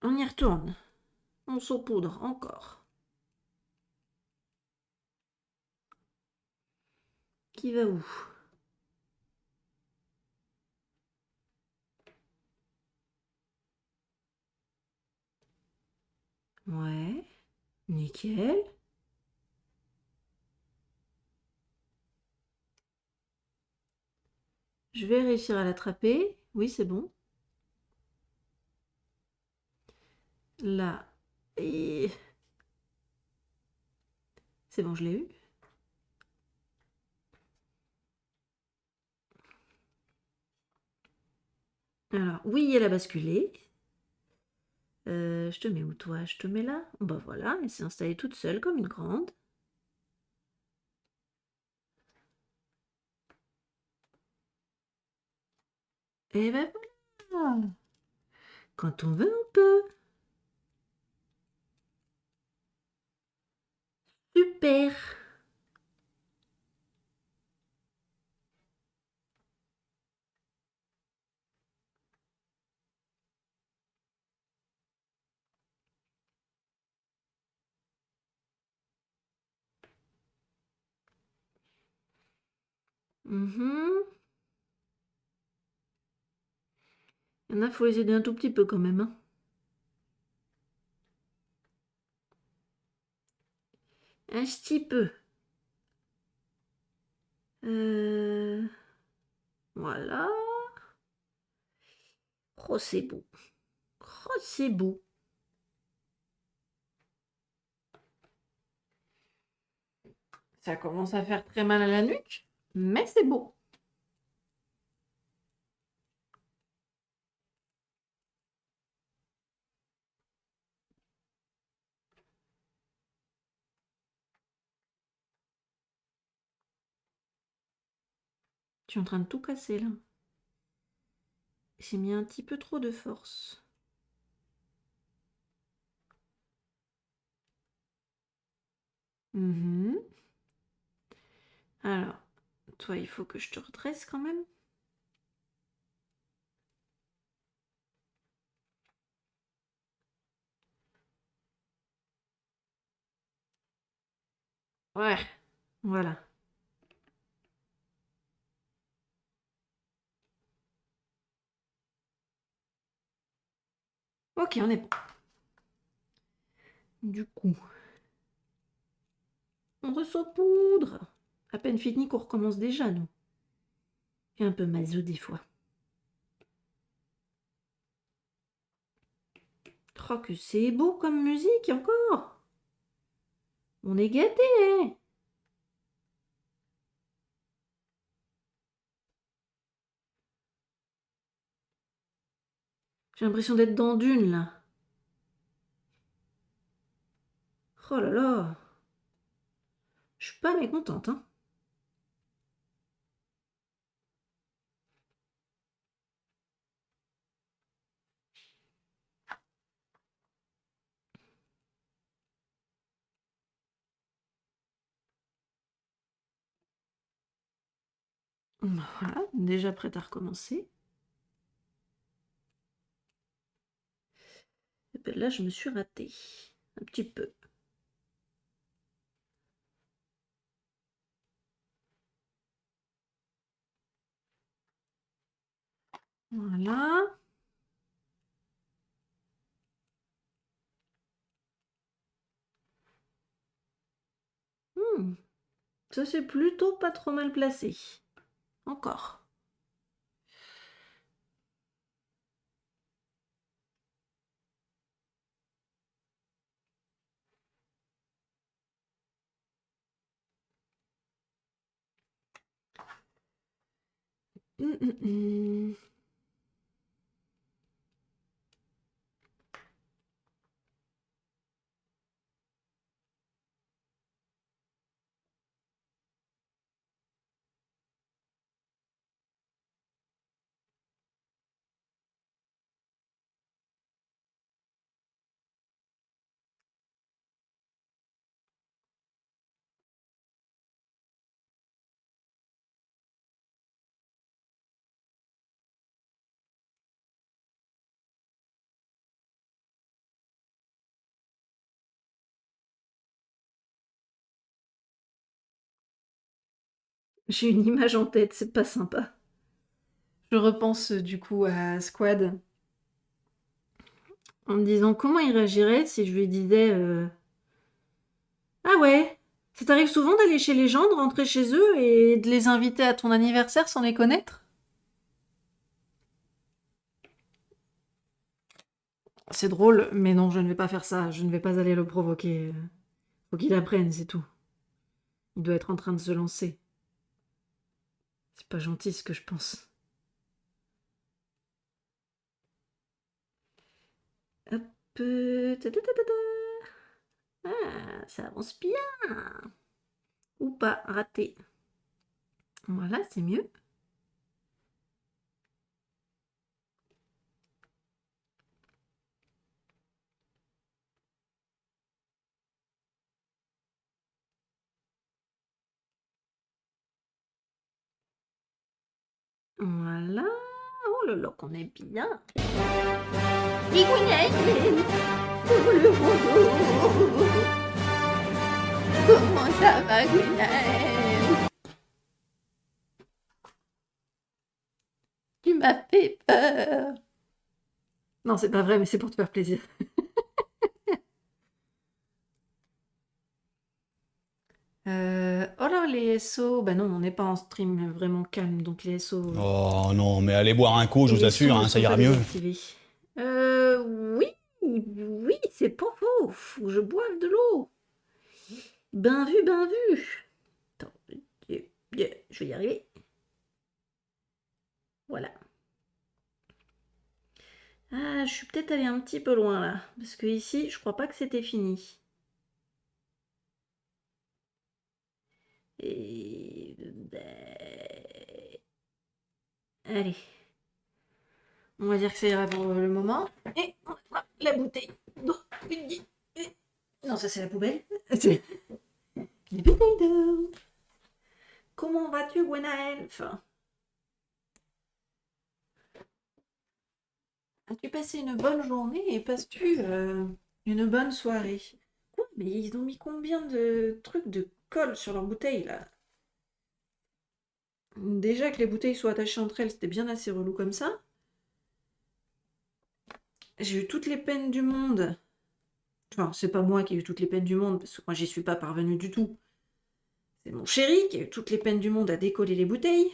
On y retourne. On saupoudre encore. Qui va où? Ouais. Nickel. Je vais réussir à l'attraper. Oui, c'est bon. Là. Et... C'est bon, je l'ai eu. Alors, oui, elle a basculé. Je te mets où, toi? Je te mets là? Bah voilà, elle s'est installée toute seule comme une grande. Et ben voilà. Quand on veut, on peut. Super. Mhm. Il y en a, faut les aider un tout petit peu quand même, hein. Un petit peu. Voilà. Oh, c'est beau. Oh, c'est beau. Ça commence à faire très mal à la nuque, mais c'est beau. Tu es en train de tout casser là. J'ai mis un petit peu trop de force. Mhm. Alors, toi, il faut que je te redresse quand même. Ouais, voilà. Ok, on est bon. Du coup, on ressaupoudre. À peine fini qu'on recommence déjà, nous. Et un peu maso des fois. Oh, que c'est beau comme musique encore. On est gâtés, hein. J'ai l'impression d'être dans Dune, là. Oh là là. Je suis pas mécontente, hein. Voilà, déjà prête à recommencer. Et ben là, je me suis ratée. Un petit peu. Voilà. Ça, c'est plutôt pas trop mal placé. Encore. Hum, hum, hum. J'ai une image en tête, c'est pas sympa. Je repense du coup à Squad en me disant comment il réagirait si je lui disais ah ouais, ça t'arrive souvent d'aller chez les gens, de rentrer chez eux et de les inviter à ton anniversaire sans les connaître? C'est drôle, mais non, je ne vais pas faire ça. Je ne vais pas aller le provoquer. Faut qu'il apprenne, c'est tout. Il doit être en train de se lancer. C'est pas gentil ce que je pense. Hop. Ta, ta, ta, ta, ta. Ah, ça avance bien. Ou pas, raté. Voilà, c'est mieux. Voilà. Oh là là, qu'on est bien. Bigounet, pour le rodo. Comment ça va, Gwenaël? Tu m'as fait peur. Non, c'est pas vrai, mais c'est pour te faire plaisir. Oh là, les SO, bah non, on n'est pas en stream vraiment calme, donc les SO. Oh non, mais allez boire un coup, je vous Les sons assure, ne hein, ça sont pas ira mieux. désactivés. Oui, oui, c'est pas faux. Faut que je boive de l'eau. Ben vu, ben vu. Attends, je vais y arriver. Voilà. Ah, je suis peut-être allée un petit peu loin là, parce que ici, je crois pas que c'était fini. Et... Allez. On va dire que ça ira pour le moment. Et on va la bouteille d'eau. Non, ça c'est la poubelle. Les bouteilles d'eau. Comment vas-tu, Gwenaëlf? As-tu passé une bonne journée et passes-tu une bonne soirée? Quoi? Mais ils ont mis combien de trucs de colle sur leurs bouteilles là? Déjà que les bouteilles soient attachées entre elles, c'était bien assez relou comme ça. J'ai eu toutes les peines du monde. Enfin, c'est pas moi qui ai eu toutes les peines du monde, parce que moi j'y suis pas parvenue du tout. C'est mon chéri qui a eu toutes les peines du monde à décoller les bouteilles.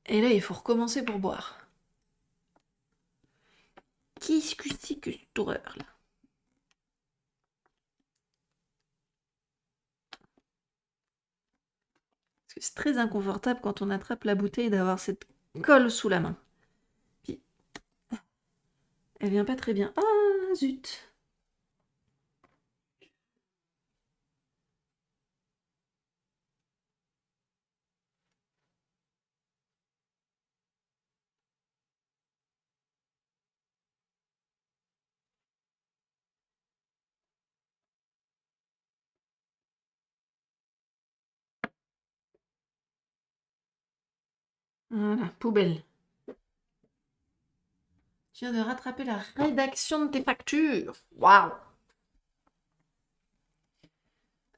Et là, il faut recommencer pour boire. Qu'est-ce que c'est que cette horreur là? Parce que c'est très inconfortable quand on attrape la bouteille d'avoir cette colle sous la main. Puis, elle vient pas très bien. Ah, zut! Voilà, poubelle. Tu viens de rattraper la rédaction de tes factures. Waouh!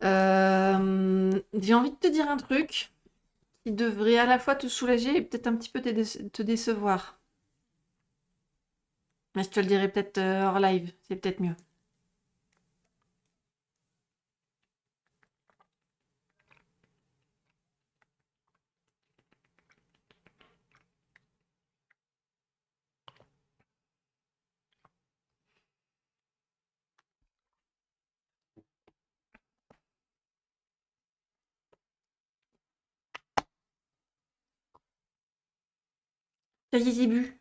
J'ai envie de te dire un truc qui devrait à la fois te soulager et peut-être un petit peu te décevoir. Mais je te le dirai peut-être hors live, c'est peut-être mieux. Ça y est, j'ai bu.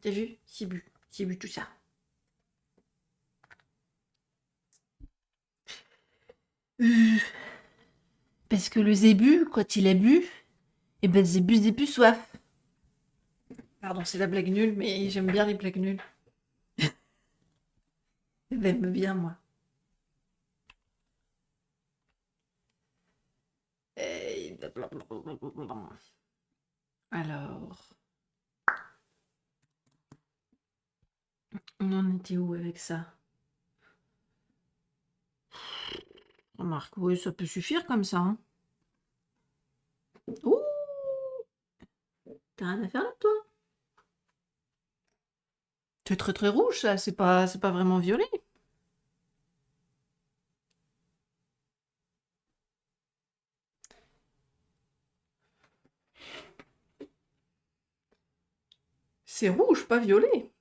T'as vu? J'ai bu tout ça. Parce que le zébu, quand il a bu, et ben le zébu n'a plus soif. Pardon, c'est la blague nulle, mais j'aime bien les blagues nulles. J'aime bien, moi. Alors, on en était où avec ça? Remarque, oui, ça peut suffire comme ça. Hein. Ouh! T'as rien à faire là, toi? C'est très très rouge, ça. C'est pas vraiment violet. C'est rouge, pas violet.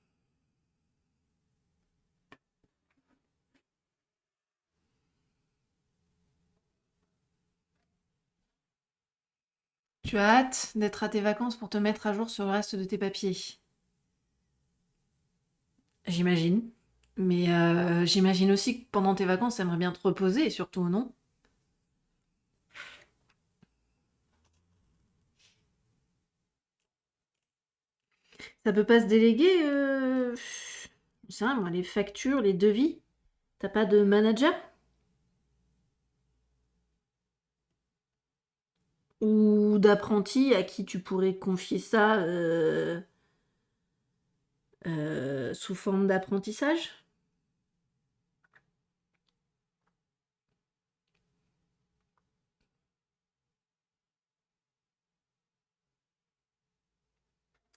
Tu as hâte d'être à tes vacances pour te mettre à jour sur le reste de tes papiers. J'imagine. Mais j'imagine aussi que pendant tes vacances, t'aimerais bien te reposer, surtout, non? Ça peut pas se déléguer, c'est vrai, moi, les factures, les devis. T'as pas de manager? Ou d'apprenti à qui tu pourrais confier ça sous forme d'apprentissage?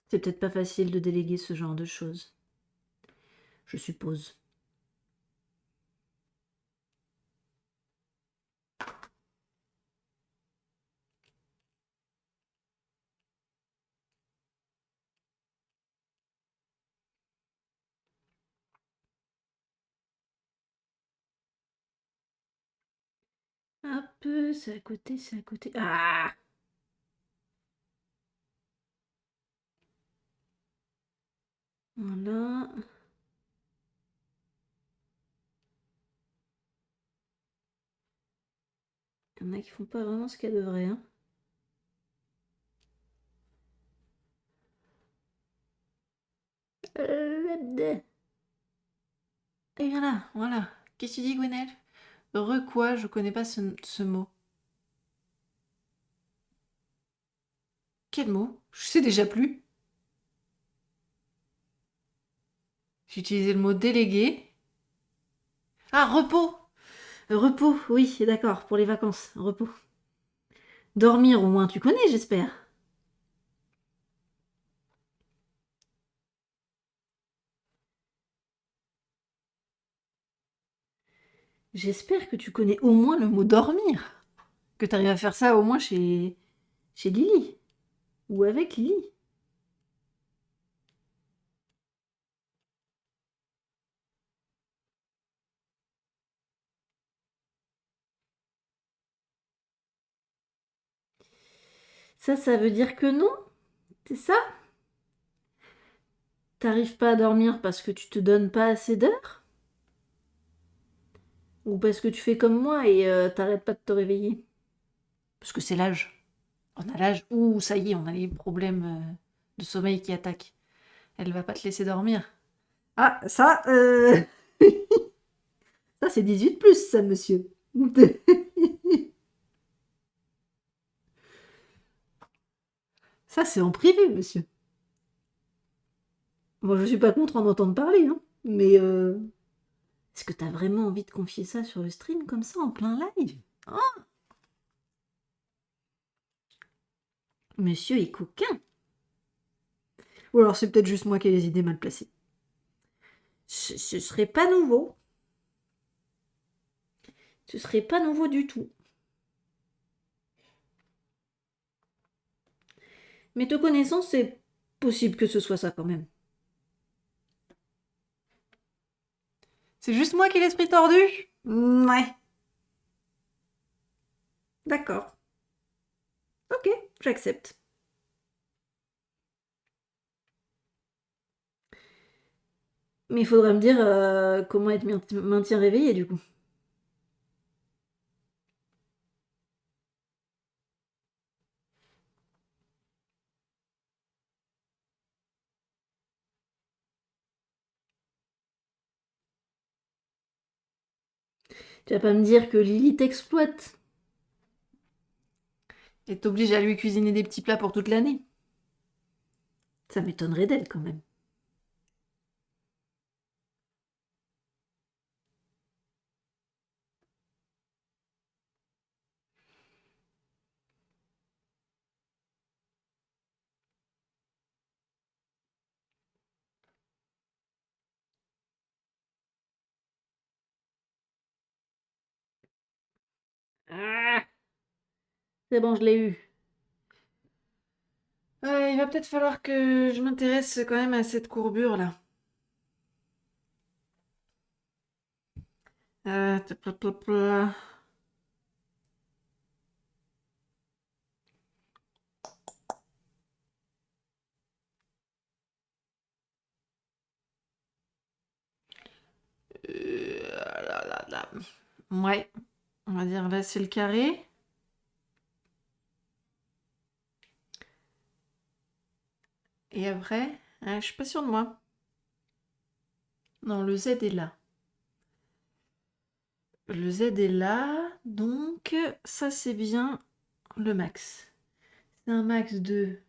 C'est peut-être pas facile de déléguer ce genre de choses. Je suppose. Hop, c'est à côté, c'est à côté. Ah! Voilà. Il y en a qui font pas vraiment ce qu'elles devraient, hein. Et viens là, voilà. Qu'est-ce que tu dis, Gwenelle? Quoi? Je connais pas ce mot. Quel mot? Je sais déjà plus. J'ai utilisé le mot délégué. Ah, repos! Repos, oui, d'accord, pour les vacances. Repos. Dormir au moins, tu connais, j'espère. J'espère que tu connais au moins le mot dormir. Que tu arrives à faire ça au moins chez Lily. Ou avec Lily. Ça veut dire que non? C'est ça? T'arrives pas à dormir parce que tu te donnes pas assez d'heures? Ou parce que tu fais comme moi et t'arrêtes pas de te réveiller? Parce que c'est l'âge. On a l'âge où, ça y est, on a les problèmes de sommeil qui attaquent. Elle va pas te laisser dormir. Ah, ça, ça c'est 18 plus, ça, monsieur. Ça, c'est en privé, monsieur. Moi, je suis pas contre en entendre parler, hein. Mais est-ce que t'as vraiment envie de confier ça sur le stream comme ça, en plein live? Oh, monsieur est coquin. Ou alors c'est peut-être juste moi qui ai les idées mal placées. Ce serait pas nouveau. Ce serait pas nouveau du tout. Mais te connaissant, c'est possible que ce soit ça quand même. C'est juste moi qui ai l'esprit tordu? Ouais. D'accord. Ok, j'accepte. Mais il faudrait me dire comment être maintien réveillé du coup. Tu vas pas me dire que Lily t'exploite et t'oblige à lui cuisiner des petits plats pour toute l'année. Ça m'étonnerait d'elle quand même. Ah, c'est bon, je l'ai eu. Il va peut-être falloir que je m'intéresse quand même à cette courbure là. Tap, tap, tap, là. Là. Ouais, on va dire là c'est le carré. Et après, je suis pas sûre de moi. Non, le Z est là. Le Z est là, donc ça c'est bien le max. C'est un max de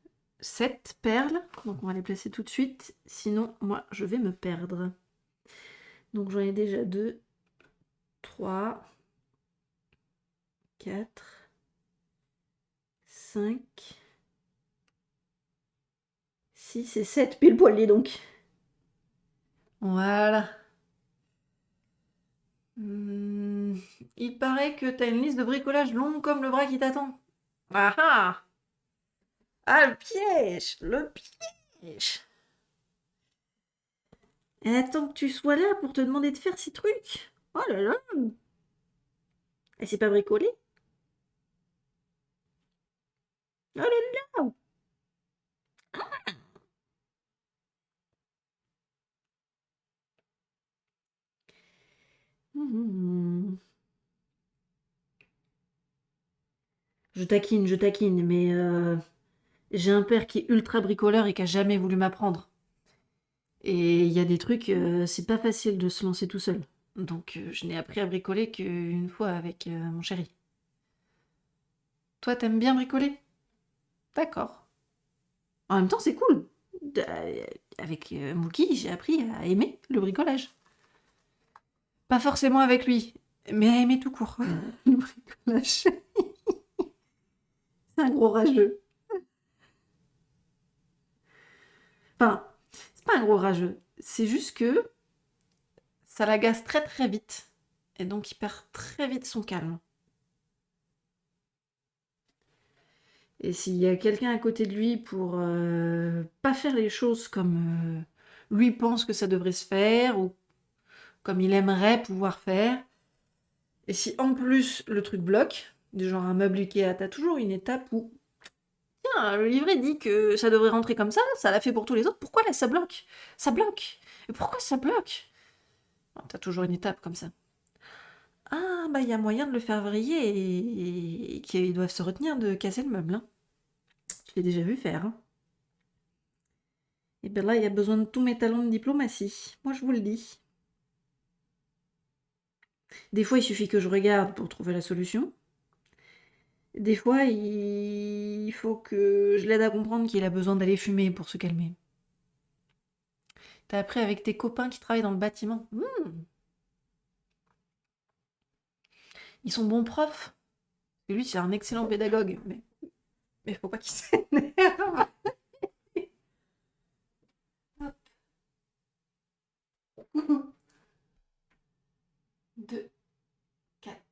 7 perles, donc on va les placer tout de suite, sinon moi je vais me perdre. Donc j'en ai déjà 2, 3, 4, 5, 6 et 7, pile poil les donc. Voilà. Il paraît que t'as une liste de bricolage longue comme le bras qui t'attend. Ah ah! Ah, le piège! Le piège! Elle attend que tu sois là pour te demander de faire ces trucs. Oh là là! Elle s'est pas bricolée? Oh là là! Mmh. Je taquine, mais j'ai un père qui est ultra bricoleur et qui a jamais voulu m'apprendre. Et il y a des trucs, c'est pas facile de se lancer tout seul. Donc je n'ai appris à bricoler qu'une fois avec mon chéri. Toi, t'aimes bien bricoler? D'accord. En même temps, c'est cool. Avec Mookie, j'ai appris à aimer le bricolage. Pas forcément avec lui, mais à aimer tout court. Le bricolage. C'est un gros rageux. Enfin, c'est pas un gros rageux. C'est juste que ça l'agace très très vite. Et donc il perd très vite son calme. Et s'il y a quelqu'un à côté de lui pour pas faire les choses comme lui pense que ça devrait se faire ou comme il aimerait pouvoir faire, et si en plus le truc bloque, du genre un meuble Ikea, t'as toujours une étape où tiens, le livret dit que ça devrait rentrer comme ça l'a fait pour tous les autres, pourquoi là ça bloque? Ça bloque! Et pourquoi ça bloque? Bon, t'as toujours une étape comme ça. Ah, bah il y a moyen de le faire vriller et qu'ils doivent se retenir de casser le meuble. Hein. Je l'ai déjà vu faire. Hein. Et bien là, il y a besoin de tous mes talents de diplomatie. Moi, je vous le dis. Des fois, il suffit que je regarde pour trouver la solution. Des fois, il faut que je l'aide à comprendre qu'il a besoin d'aller fumer pour se calmer. T'as appris avec tes copains qui travaillent dans le bâtiment. Ils sont bons profs. Et lui, c'est un excellent pédagogue. Mais faut pas qu'il s'énerve. Hop. 2, 4,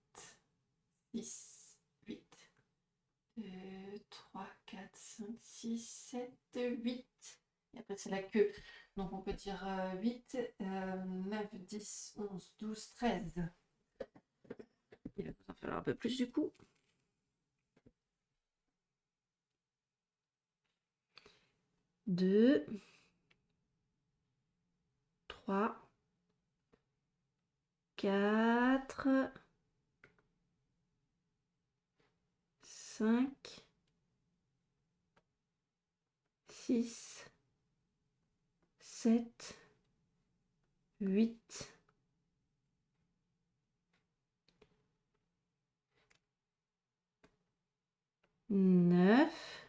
6, 8. 3, 4, 5, 6, 7, 8. Et après, c'est la queue. Donc, on peut dire 8, 9, 10, 11, 12, 13. Il va nous en falloir un peu plus du coup. 2, 3, 4, 5, 6, 7, 8, 9,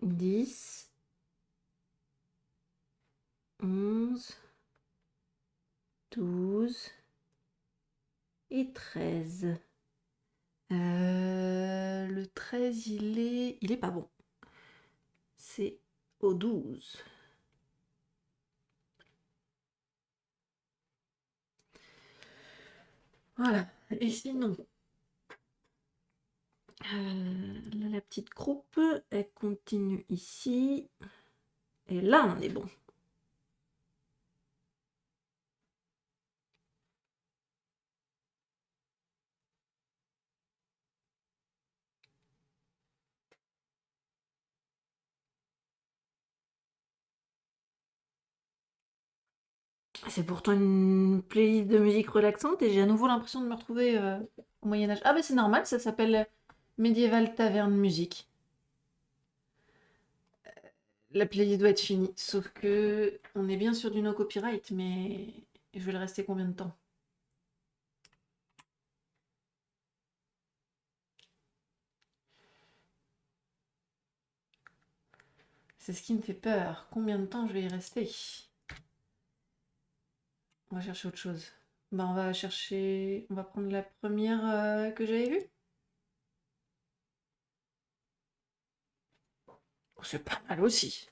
10, 11, 12 et 13. Le 13, il est pas bon. C'est au 12. Voilà. Et sinon, là, la petite croupe, elle continue ici. Et là, on est bon. C'est pourtant une playlist de musique relaxante et j'ai à nouveau l'impression de me retrouver au Moyen-Âge. Ah, bah c'est normal, ça s'appelle Medieval Tavern Music. La playlist doit être finie, sauf que on est bien sur du no copyright, mais je vais le rester combien de temps? C'est ce qui me fait peur. Combien de temps je vais y rester? On va chercher autre chose. Bah, on va chercher. On va prendre la première que j'avais vue. Oh, c'est pas mal aussi.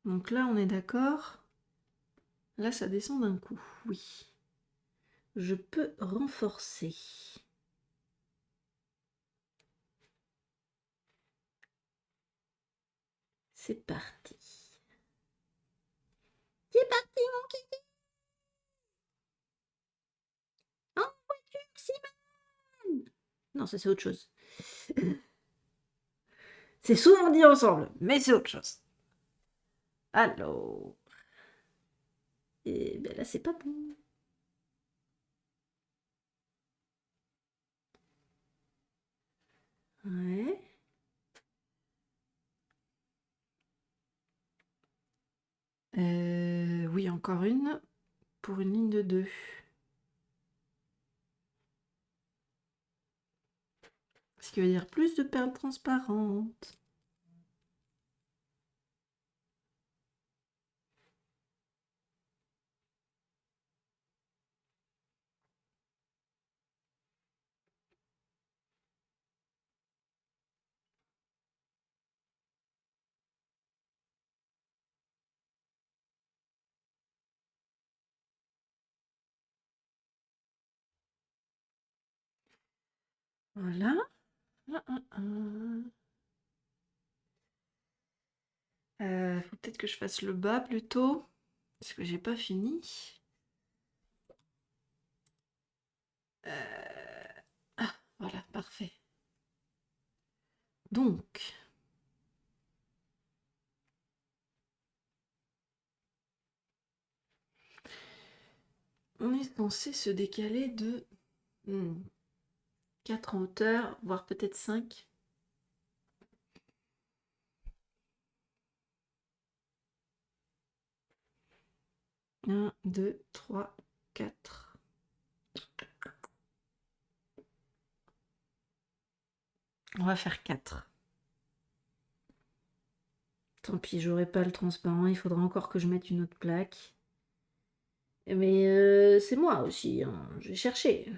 Donc là, on est d'accord. Là, ça descend d'un coup. Oui. Je peux renforcer. C'est parti. C'est parti, mon kiki. En voiture, Simone. Non, ça c'est autre chose. C'est souvent dit ensemble, mais c'est autre chose. Alors. Et ben là, c'est pas bon. Ouais. Oui, encore une pour une ligne de 2. Ce qui veut dire plus de perles transparentes. Voilà. Faut peut-être que je fasse le bas plutôt, parce que j'ai pas fini. Ah, voilà, parfait. Donc, on est censé se décaler de 4 en hauteur, voire peut-être 5. Un, 2, 3, 4. On va faire 4. Tant pis, j'aurai pas le transparent, il faudra encore que je mette une autre plaque. Mais c'est moi aussi, hein. Je vais chercher.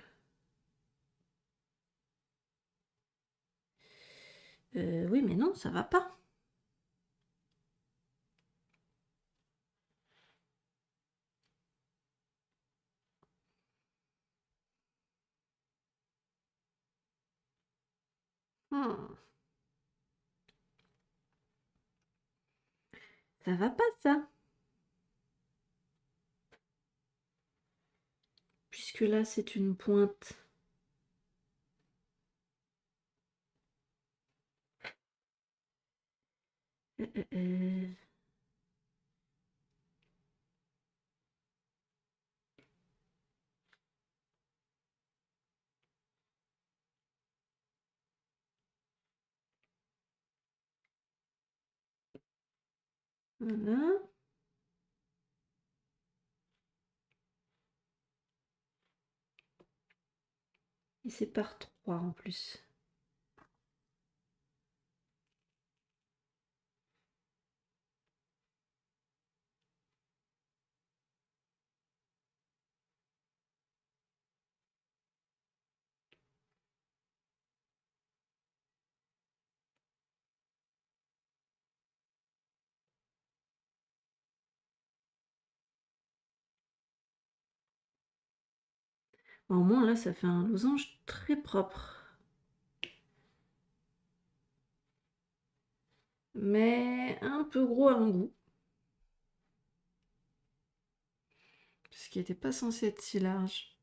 Oui, mais non, ça va pas. Hmm. Ça va pas, ça. Puisque là, c'est une pointe. Euh, euh, euh. Voilà. Et c'est par 3 en plus. Bon, au moins, là, ça fait un losange très propre. Mais un peu gros à mon goût. Parce qu'il n'était pas censé être si large.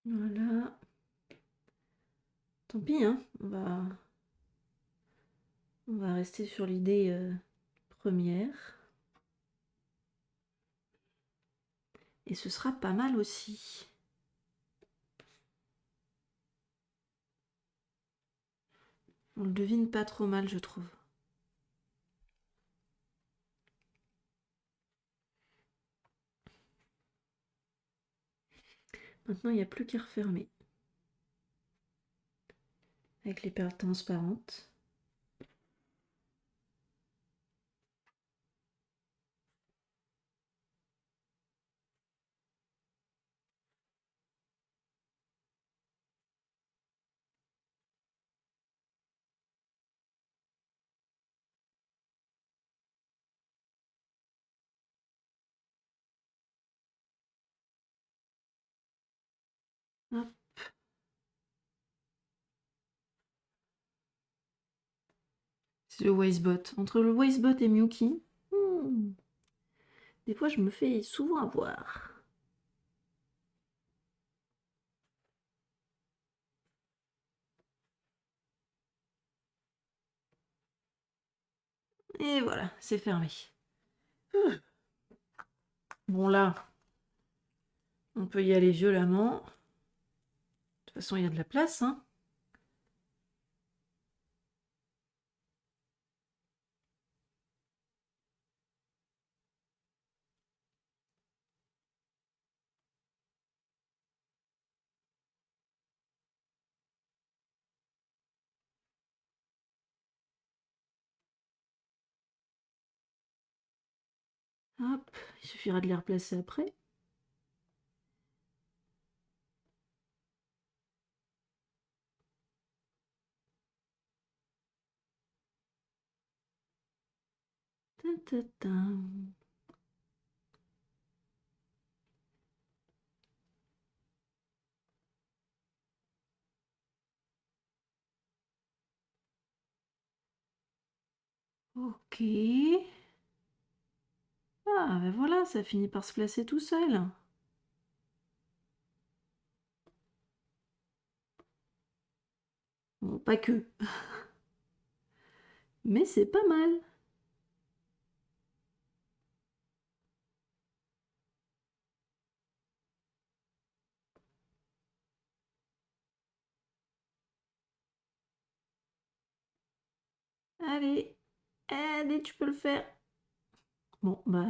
Voilà. Tant pis, hein. On va rester sur l'idée première. Et ce sera pas mal aussi. On le devine pas trop mal, je trouve. Maintenant, il n'y a plus qu'à refermer. Avec les perles transparentes. Hop. C'est le Wastebot. Entre le Wastebot et Miyuki, des fois je me fais souvent avoir. Et voilà, c'est fermé. Bon là, on peut y aller violemment. De toute façon, il y a de la place, hein. Hop, il suffira de les replacer après. Ta, ta, ta. Ok. Ah, ben voilà, ça finit par se placer tout seul. Bon, pas que. Mais c'est pas mal. Allez, allez, tu peux le faire. Bon, bah,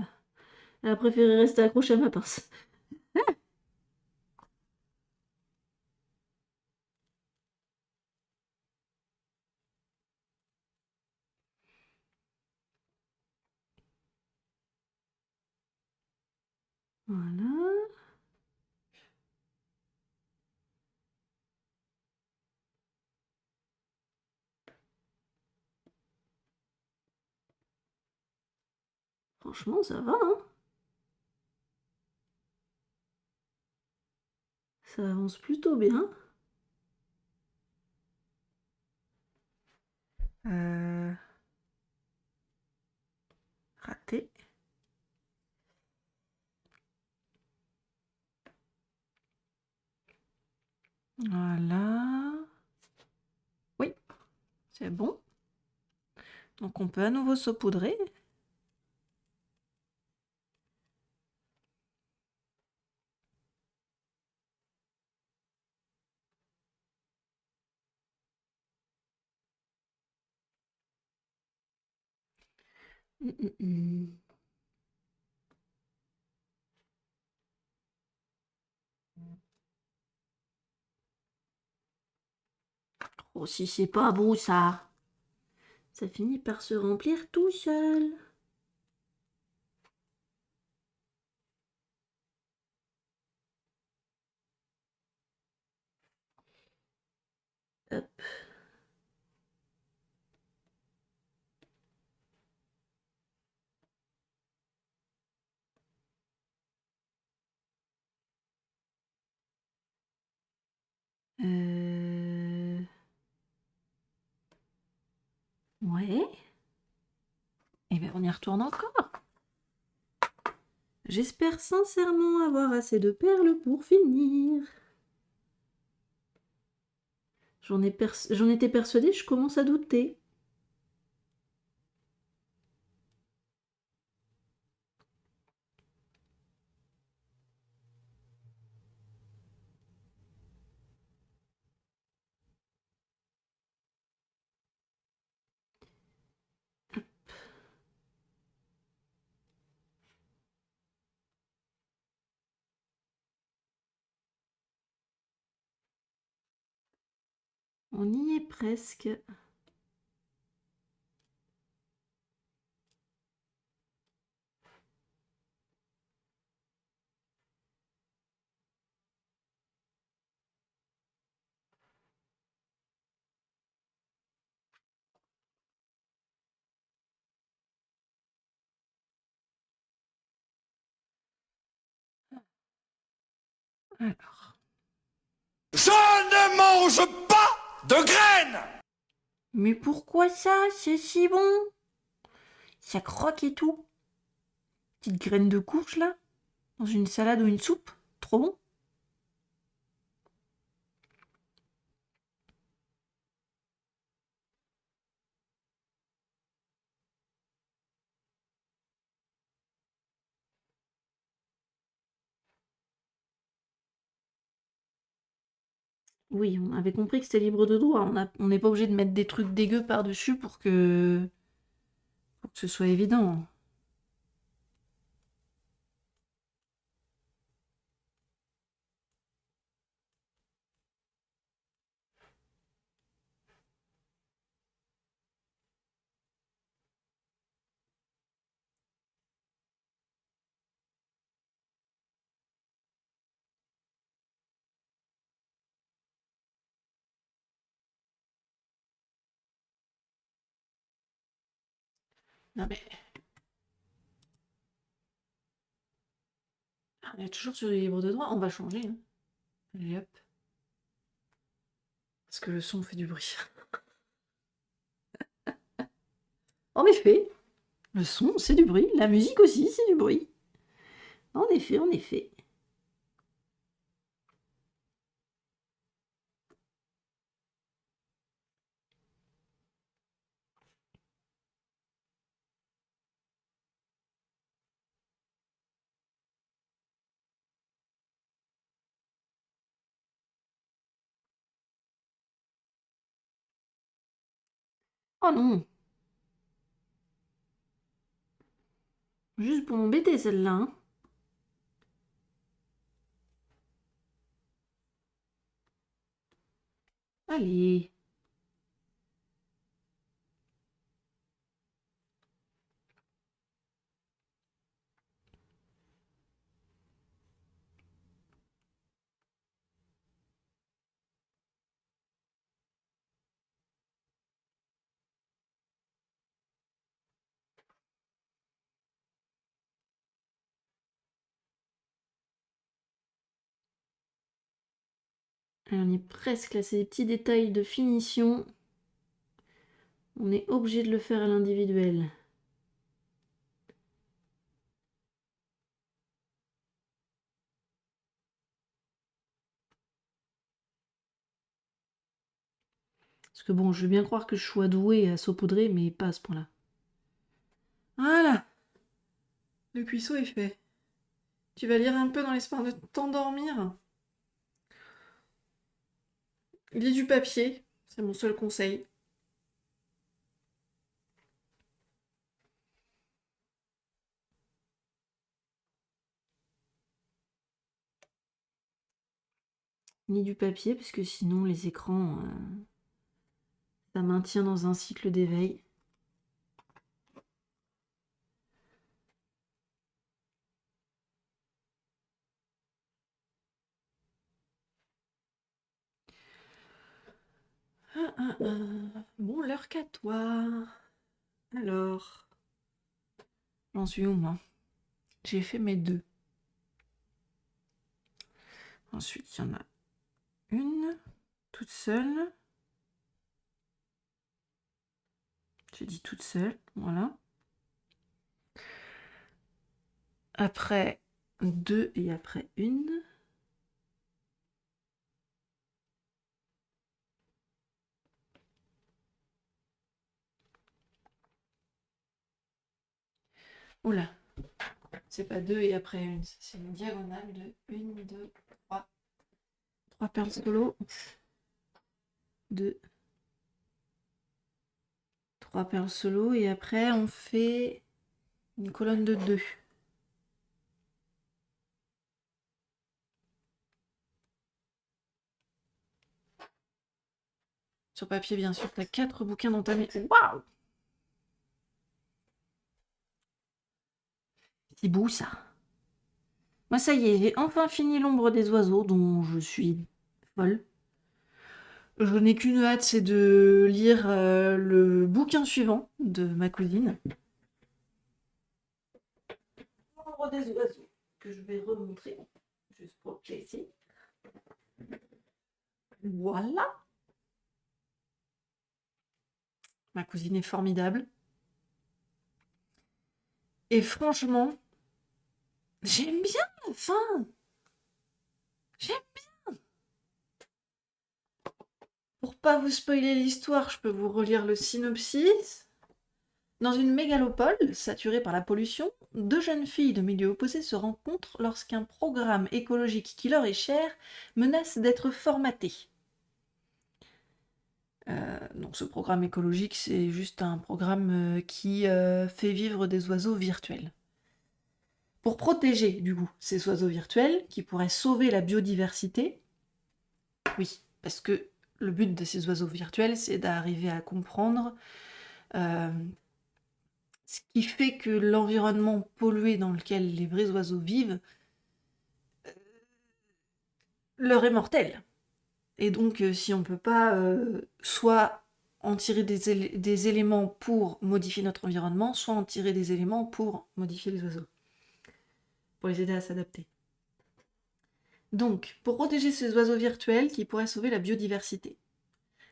elle a préféré rester accrochée à ma pince. Voilà. Franchement, ça va, hein. Ça avance plutôt bien. Raté. Voilà. Oui, c'est bon. Donc on peut à nouveau saupoudrer. Oh, si c'est pas beau ça. Ça finit par se remplir tout seul. Hop. Ouais. Et bien on y retourne encore. J'espère sincèrement avoir assez de perles pour finir. J'en étais persuadée, je commence à douter. On y est presque. Alors. Je ne mange pas de graines! Mais pourquoi ça? C'est si bon. Ça croque et tout. Petite graine de courge là, dans une salade ou une soupe. Trop bon. Oui, on avait compris que c'était libre de droit. On n'est pas obligé de mettre des trucs dégueux par-dessus pour que ce soit évident. Non mais... On est toujours sur le libre de droit. On va changer. Hein. Allez hop. Parce que le son fait du bruit. En effet, Le son, c'est du bruit. La musique aussi, c'est du bruit. En effet, en effet. Oh non. Juste pour m'embêter celle-là. Hein. Allez. Et on est presque là, c'est des petits détails de finition. On est obligé de le faire à l'individuel. Parce que bon, je veux bien croire que je sois douée à saupoudrer, mais pas à ce point-là. Voilà. Le cuisseau est fait. Tu vas lire un peu dans l'espoir de t'endormir. Lis du papier, c'est mon seul conseil. Lis du papier, parce que sinon les écrans, ça maintient dans un cycle d'éveil. Bon, l'heure qu'à toi. Alors, j'en suis où moi? J'ai fait mes 2. Ensuite, il y en a une, toute seule. J'ai dit toute seule, voilà. Après 2 et après une. Oula, c'est pas 2 et après une, c'est une diagonale de 1, 2, 3. 3 perles solo. 2. 3 perles solo et après on fait une colonne de 2. Sur papier, bien sûr, t'as 4 bouquins dans ta main. Waouh! C'est beau ça. Moi, ça y est, j'ai enfin fini l'ombre des oiseaux dont je suis folle. Je n'ai qu'une hâte, c'est de lire le bouquin suivant de ma cousine. L'ombre des oiseaux, que je vais remontrer, juste pour le plaisir. Voilà. Ma cousine est formidable. Et franchement, j'aime bien la fin. J'aime bien. Pour pas vous spoiler l'histoire, je peux vous relire le synopsis. Dans une mégalopole, saturée par la pollution, 2 jeunes filles de milieux opposés se rencontrent lorsqu'un programme écologique qui leur est cher menace d'être formaté. Donc ce programme écologique, c'est juste un programme qui fait vivre des oiseaux virtuels. Pour protéger, du coup, ces oiseaux virtuels qui pourraient sauver la biodiversité, oui, parce que le but de ces oiseaux virtuels, c'est d'arriver à comprendre ce qui fait que l'environnement pollué dans lequel les vrais oiseaux vivent leur est mortel. Et donc, si on ne peut pas soit en tirer des éléments pour modifier notre environnement, soit en tirer des éléments pour modifier les oiseaux, pour les aider à s'adapter. Donc, pour protéger ces oiseaux virtuels qui pourraient sauver la biodiversité,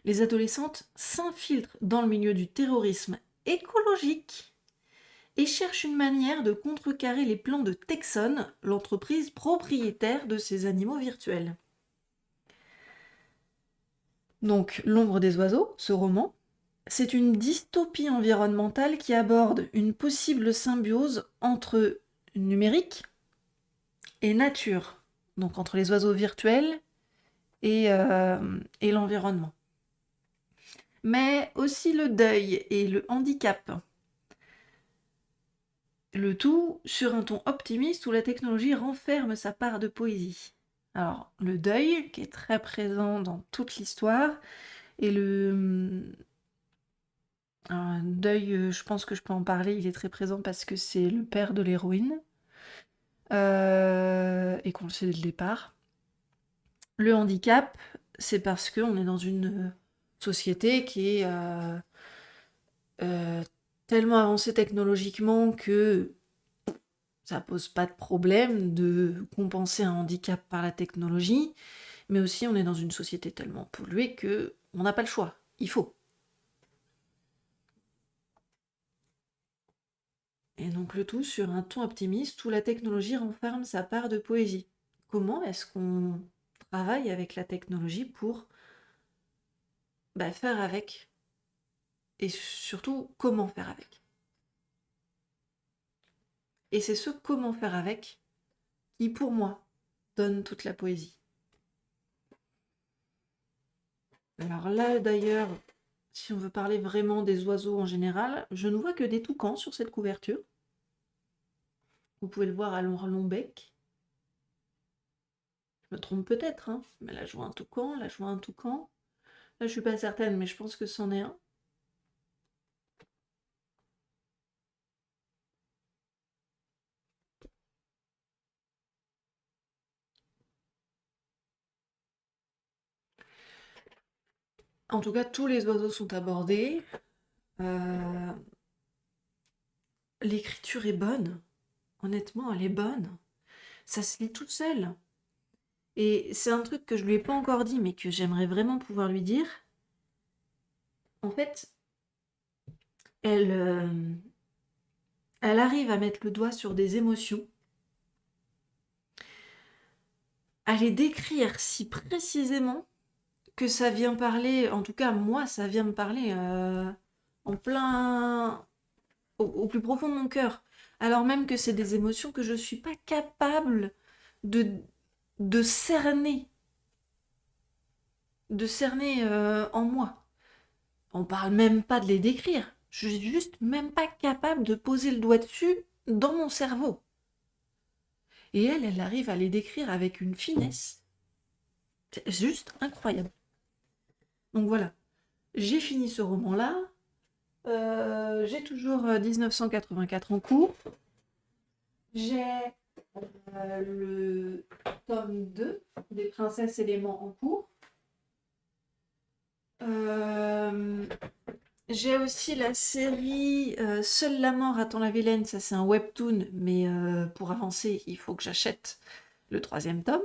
les adolescentes s'infiltrent dans le milieu du terrorisme écologique et cherche une manière de contrecarrer les plans de Texon, l'entreprise propriétaire de ces animaux virtuels. Donc, L'ombre des oiseaux, ce roman, c'est une dystopie environnementale qui aborde une possible symbiose entre numérique et nature, donc entre les oiseaux virtuels et l'environnement. Mais aussi le deuil et le handicap. Le tout sur un ton optimiste où la technologie renferme sa part de poésie. Alors, le deuil, qui est très présent dans toute l'histoire, et un deuil, je pense que je peux en parler, il est très présent parce que c'est le père de l'héroïne, et qu'on le sait dès le départ. Le handicap, c'est parce qu'on est dans une société qui est tellement avancée technologiquement que ça pose pas de problème de compenser un handicap par la technologie, mais aussi on est dans une société tellement polluée que on n'a pas le choix, il faut. Et donc le tout sur un ton optimiste où la technologie renferme sa part de poésie. Comment est-ce qu'on travaille avec la technologie pour faire avec? Et surtout, comment faire avec? Et c'est ce comment faire avec qui, pour moi, donne toute la poésie. Alors là, d'ailleurs, si on veut parler vraiment des oiseaux en général, je ne vois que des toucans sur cette couverture. Vous pouvez le voir à long bec. Je me trompe peut-être, hein, mais là je vois un toucan, là je vois un toucan. Là je suis pas certaine, mais je pense que c'en est un. En tout cas, tous les oiseaux sont abordés. Euh, L'écriture est bonne. Honnêtement, elle est bonne. Ça se lit toute seule. Et c'est un truc que je lui ai pas encore dit, mais que j'aimerais vraiment pouvoir lui dire. En fait, elle, elle arrive à mettre le doigt sur des émotions, à les décrire si précisément que ça vient parler, en tout cas moi, ça vient me parler en plein, au plus profond de mon cœur. Alors même que c'est des émotions que je ne suis pas capable de, de cerner, en moi. On parle même pas de les décrire. Je suis juste même pas capable de poser le doigt dessus dans mon cerveau. Et elle arrive à les décrire avec une finesse. C'est juste incroyable. Donc voilà, j'ai fini ce roman-là. J'ai toujours 1984 en cours. J'ai le tome 2 des Princesses éléments en cours. J'ai aussi la série Seule la mort attend la vilaine. Ça, c'est un webtoon, mais pour avancer, il faut que j'achète le 3e tome.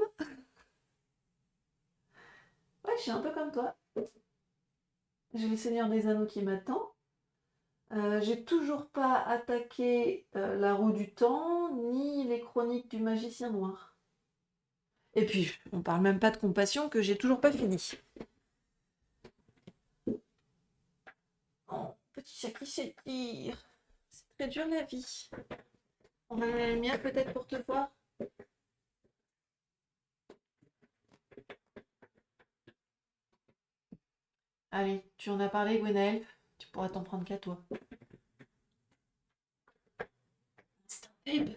Ouais, je suis un peu comme toi. J'ai le Seigneur des Anneaux qui m'attend. J'ai toujours pas attaqué la roue du temps, ni les chroniques du magicien noir. Et puis, on parle même pas de compassion que j'ai toujours pas fini. Oh, petit sacrifice, c'est très dur la vie. On va aller la lumière peut-être pour te voir. Allez, tu en as parlé, Gwenaël. Tu pourras t'en prendre qu'à toi. C'est un babe.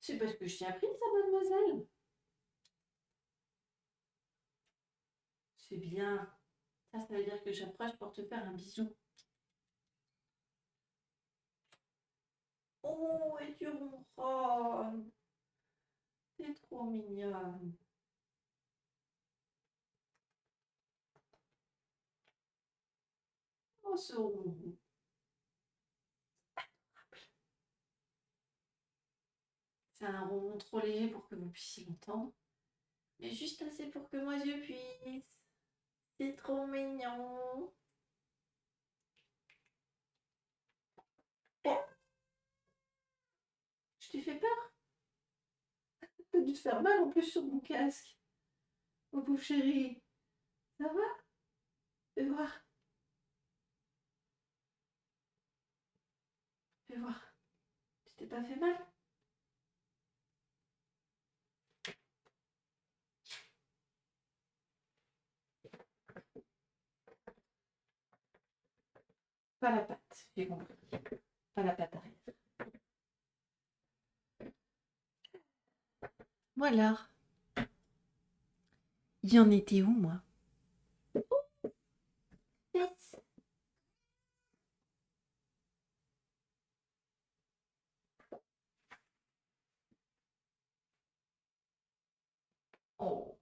C'est parce que je t'ai appris ça, mademoiselle. C'est bien. Ça veut dire que j'approche pour te faire un bisou. Oh, et tu ronronnes. T'es trop mignonne. Oh, ce ronron. C'est un ronron trop léger pour que vous puissiez l'entendre. Mais juste assez pour que moi je puisse. C'est trop mignon. Oh, je t'ai fait peur. T'as dû te faire mal en plus sur mon casque. Oh pauvre chérie. Ça va? Fais voir. Fais voir. Tu t'es pas fait mal? Pas la patte, j'ai compris. Pas la patte arrière. Voilà. Il y en était où, moi? Yes. Oh.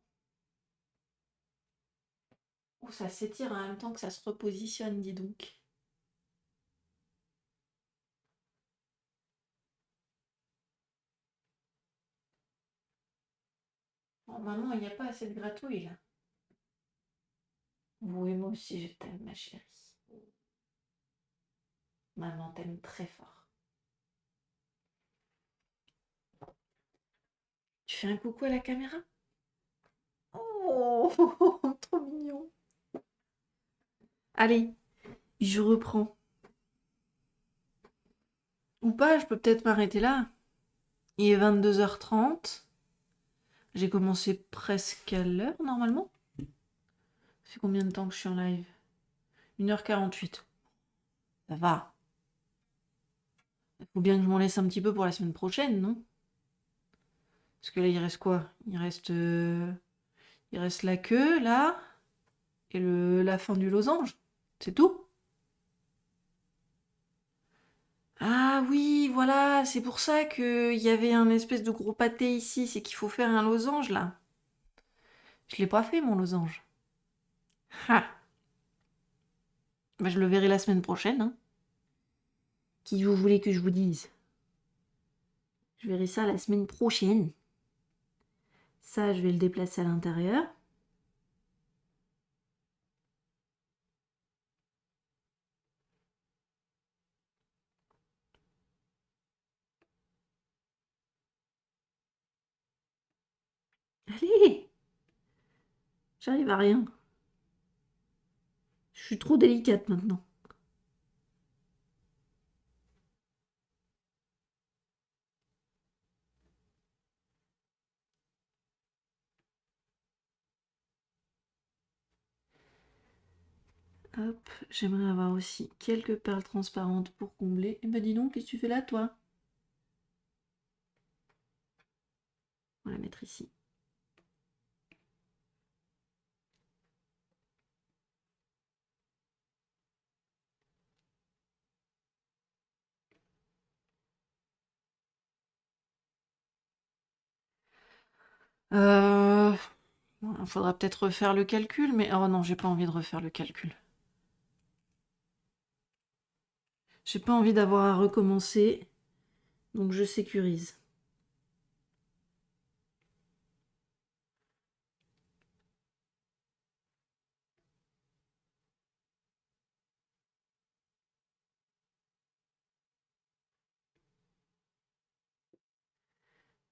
Oh, ça s'étire en même temps que ça se repositionne, dis donc. Normalement, il n'y a pas assez de gratouille, là. Oui, moi aussi, je t'aime, ma chérie. Maman t'aime très fort. Tu fais un coucou à la caméra? Oh, trop mignon. Allez, je reprends. Ou pas, je peux peut-être m'arrêter là. Il est 22h30. J'ai commencé presque à l'heure, normalement. Ça fait combien de temps que je suis en live? 1h48. Ça va. Il faut bien que je m'en laisse un petit peu pour la semaine prochaine, non? Parce que là, il reste quoi? Il reste la queue, là, et la fin du losange. C'est tout? Ah oui, voilà, c'est pour ça qu'il y avait un espèce de gros pâté ici, c'est qu'il faut faire un losange, là. Je l'ai pas fait, mon losange. Ah, bah, je le verrai la semaine prochaine, hein. Qui vous voulez que je vous dise? Je verrai ça la semaine prochaine. Ça, je vais le déplacer à l'intérieur. Allez! J'arrive à rien. Je suis trop délicate maintenant. Hop, j'aimerais avoir aussi quelques perles transparentes pour combler. Et bah dis donc, qu'est-ce que tu fais là, toi? On va la mettre ici. Il faudra peut-être refaire le calcul, mais oh non, j'ai pas envie de refaire le calcul. J'ai pas envie d'avoir à recommencer, donc je sécurise.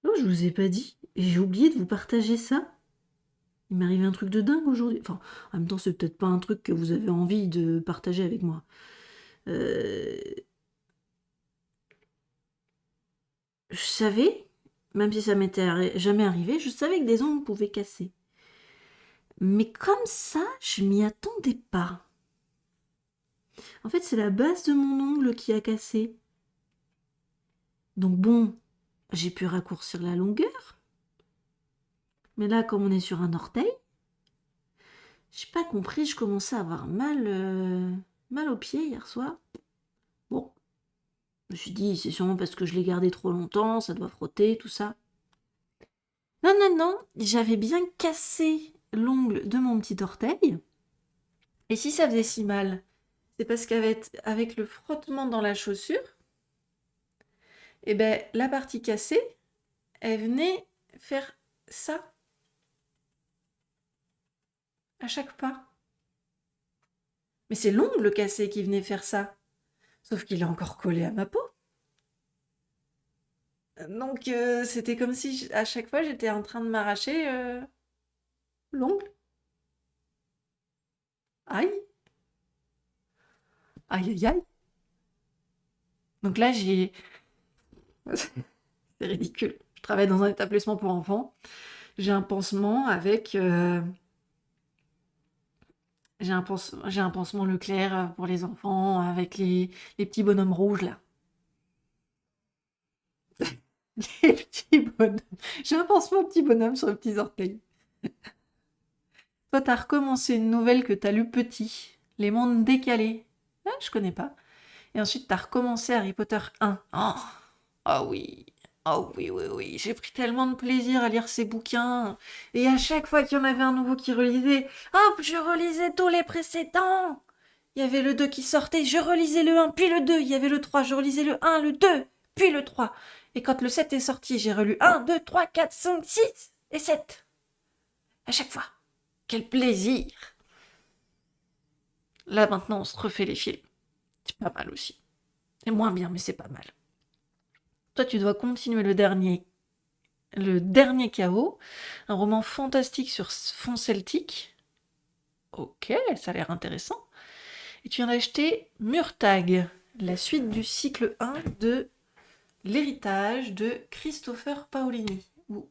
Oh, je vous ai pas dit, j'ai oublié de vous partager ça. Il m'est arrivé un truc de dingue aujourd'hui. Enfin, en même temps, c'est peut-être pas un truc que vous avez envie de partager avec moi. Je savais, même si ça m'était jamais arrivé, je savais que des ongles pouvaient casser. Mais comme ça, je m'y attendais pas. En fait, c'est la base de mon ongle qui a cassé. Donc bon, j'ai pu raccourcir la longueur. Mais là, comme on est sur un orteil, j'ai pas compris, je commençais à avoir mal aux pieds hier soir. Bon, je me suis dit, c'est sûrement parce que je l'ai gardé trop longtemps, ça doit frotter, tout ça. Non, non, non, j'avais bien cassé l'ongle de mon petit orteil. Et si ça faisait si mal, c'est parce qu'avec le frottement dans la chaussure, eh ben, la partie cassée, elle venait faire ça à chaque pas. Mais c'est l'ongle cassé qui venait faire ça. Sauf qu'il est encore collé à ma peau. Donc c'était comme si à chaque fois j'étais en train de m'arracher l'ongle. Aïe, aïe, aïe, aïe. Donc là j'ai... C'est ridicule. Je travaille dans un établissement pour enfants. J'ai un pansement avec... j'ai un pansement Leclerc pour les enfants avec les petits bonhommes rouges là. Les petits bonhommes. J'ai un pansement petit bonhomme sur les petits orteils. Toi, t'as recommencé une nouvelle que t'as lue petit. Les mondes décalés. Ah, je connais pas. Et ensuite, t'as recommencé Harry Potter 1. Oh, ah oui. Oh oui, oui, oui. J'ai pris tellement de plaisir à lire ces bouquins. Et à chaque fois qu'il y en avait un nouveau qui relisait, hop, je relisais tous les précédents. Il y avait le 2 qui sortait, je relisais le 1, puis le 2. Il y avait le 3, je relisais le 1, le 2, puis le 3. Et quand le 7 est sorti, j'ai relu 1, 2, 3, 4, 5, 6 et 7. À chaque fois. Quel plaisir. Là, maintenant, on se refait les films. C'est pas mal aussi. C'est moins bien, mais c'est pas mal. Toi, tu dois continuer le dernier chaos, un roman fantastique sur fond celtique. Ok, ça a l'air intéressant. Et tu viens d'acheter Murtag, la suite du cycle 1 de L'héritage de Christopher Paolini, ou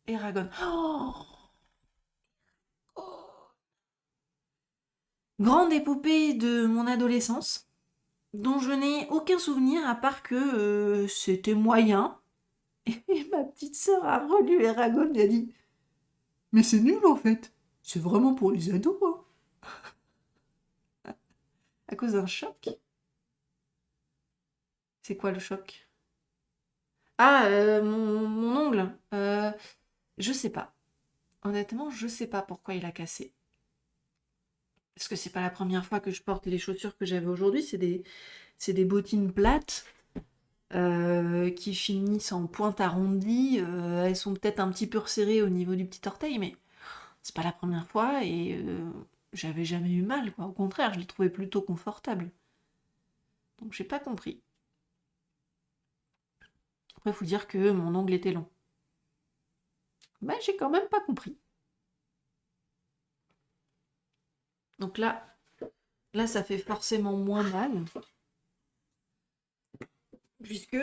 Eragon. Oh, grande épopée de mon adolescence, dont je n'ai aucun souvenir à part que c'était moyen. Et ma petite sœur a relu Eragon et a dit mais c'est nul en fait, c'est vraiment pour les ados. Hein. À cause d'un choc. C'est quoi le choc? Ah, mon ongle. Je sais pas. Honnêtement, je sais pas pourquoi il a cassé. Parce que c'est pas la première fois que je porte les chaussures que j'avais aujourd'hui. C'est des bottines plates qui finissent en pointe arrondie. Elles sont peut-être un petit peu resserrées au niveau du petit orteil, mais c'est pas la première fois et j'avais jamais eu mal, quoi. Au contraire, je les trouvais plutôt confortables. Donc j'ai pas compris. Après, faut dire que mon ongle était long. Mais j'ai quand même pas compris. Donc là, ça fait forcément moins mal. Puisque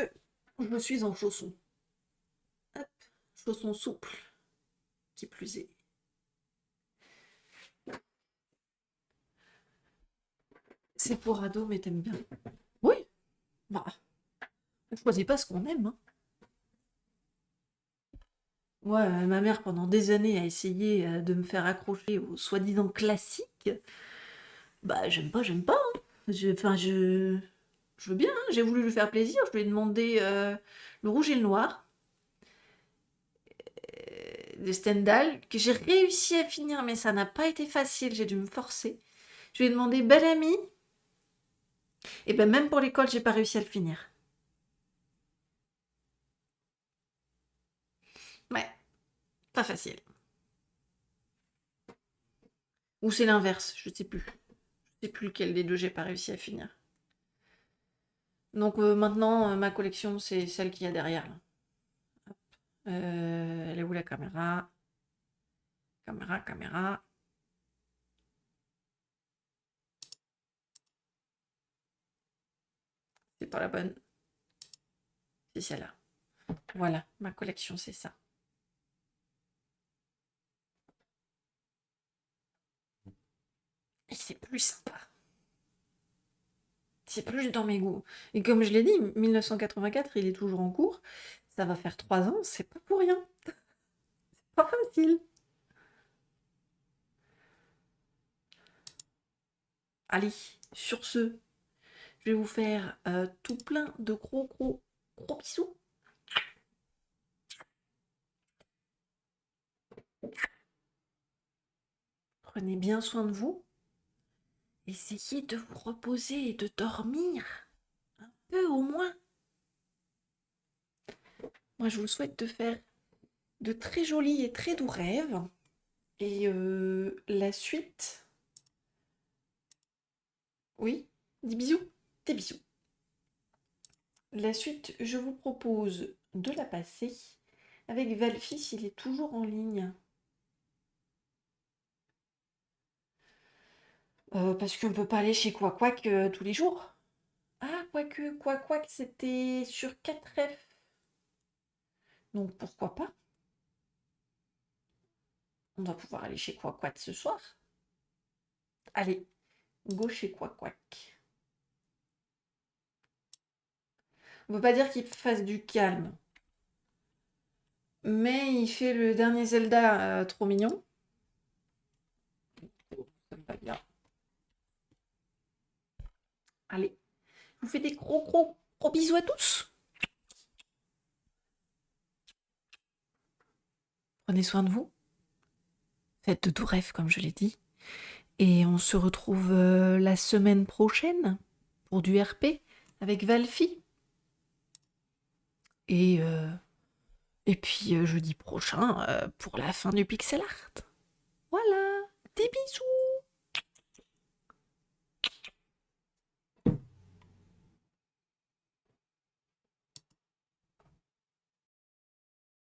je suis en chaussons. Hop, chaussons souples. Qui plus est. C'est pour ado, mais t'aimes bien. Oui, bah, on choisit pas ce qu'on aime. Hein. Ouais, ma mère, pendant des années, a essayé de me faire accrocher au soi-disant classique. Bah, j'aime pas. Hein. Je veux bien, hein, j'ai voulu lui faire plaisir. Je lui ai demandé le rouge et le noir de Stendhal, que j'ai réussi à finir, mais ça n'a pas été facile, j'ai dû me forcer. Je lui ai demandé Belle Amie, et ben même pour l'école, j'ai pas réussi à le finir. Ouais, pas facile. Ou c'est l'inverse, je sais plus. Je sais plus lequel des deux j'ai pas réussi à finir. Donc maintenant, ma collection, c'est celle qu'il y a derrière. Là. Elle est où la caméra? Caméra. C'est pas la bonne. C'est celle-là. Voilà, ma collection, c'est ça. Et c'est plus sympa. C'est plus dans mes goûts. Et comme je l'ai dit, 1984, il est toujours en cours. Ça va faire 3 ans, c'est pas pour rien. C'est pas facile. Allez, sur ce, je vais vous faire tout plein de gros bisous. Prenez bien soin de vous. Essayez de vous reposer et de dormir. Un peu au moins. Moi, je vous souhaite de faire de très jolis et très doux rêves. Et la suite... Oui, des bisous. Des bisous. La suite, je vous propose de la passer avec Valfi s'il est toujours en ligne. Parce qu'on peut pas aller chez Quack tous les jours. Ah, quoique, Quack c'était sur 4F. Donc pourquoi pas? On va pouvoir aller chez Quack ce soir. Allez, go chez Quack. On peut pas dire qu'il fasse du calme. Mais il fait le dernier Zelda trop mignon. Ça me va bien. Allez, je vous fais des gros bisous à tous. Prenez soin de vous. Faites de doux rêves, comme je l'ai dit. Et on se retrouve la semaine prochaine pour du RP avec Valfi. Et puis jeudi prochain pour la fin du pixel art. Voilà, des bisous.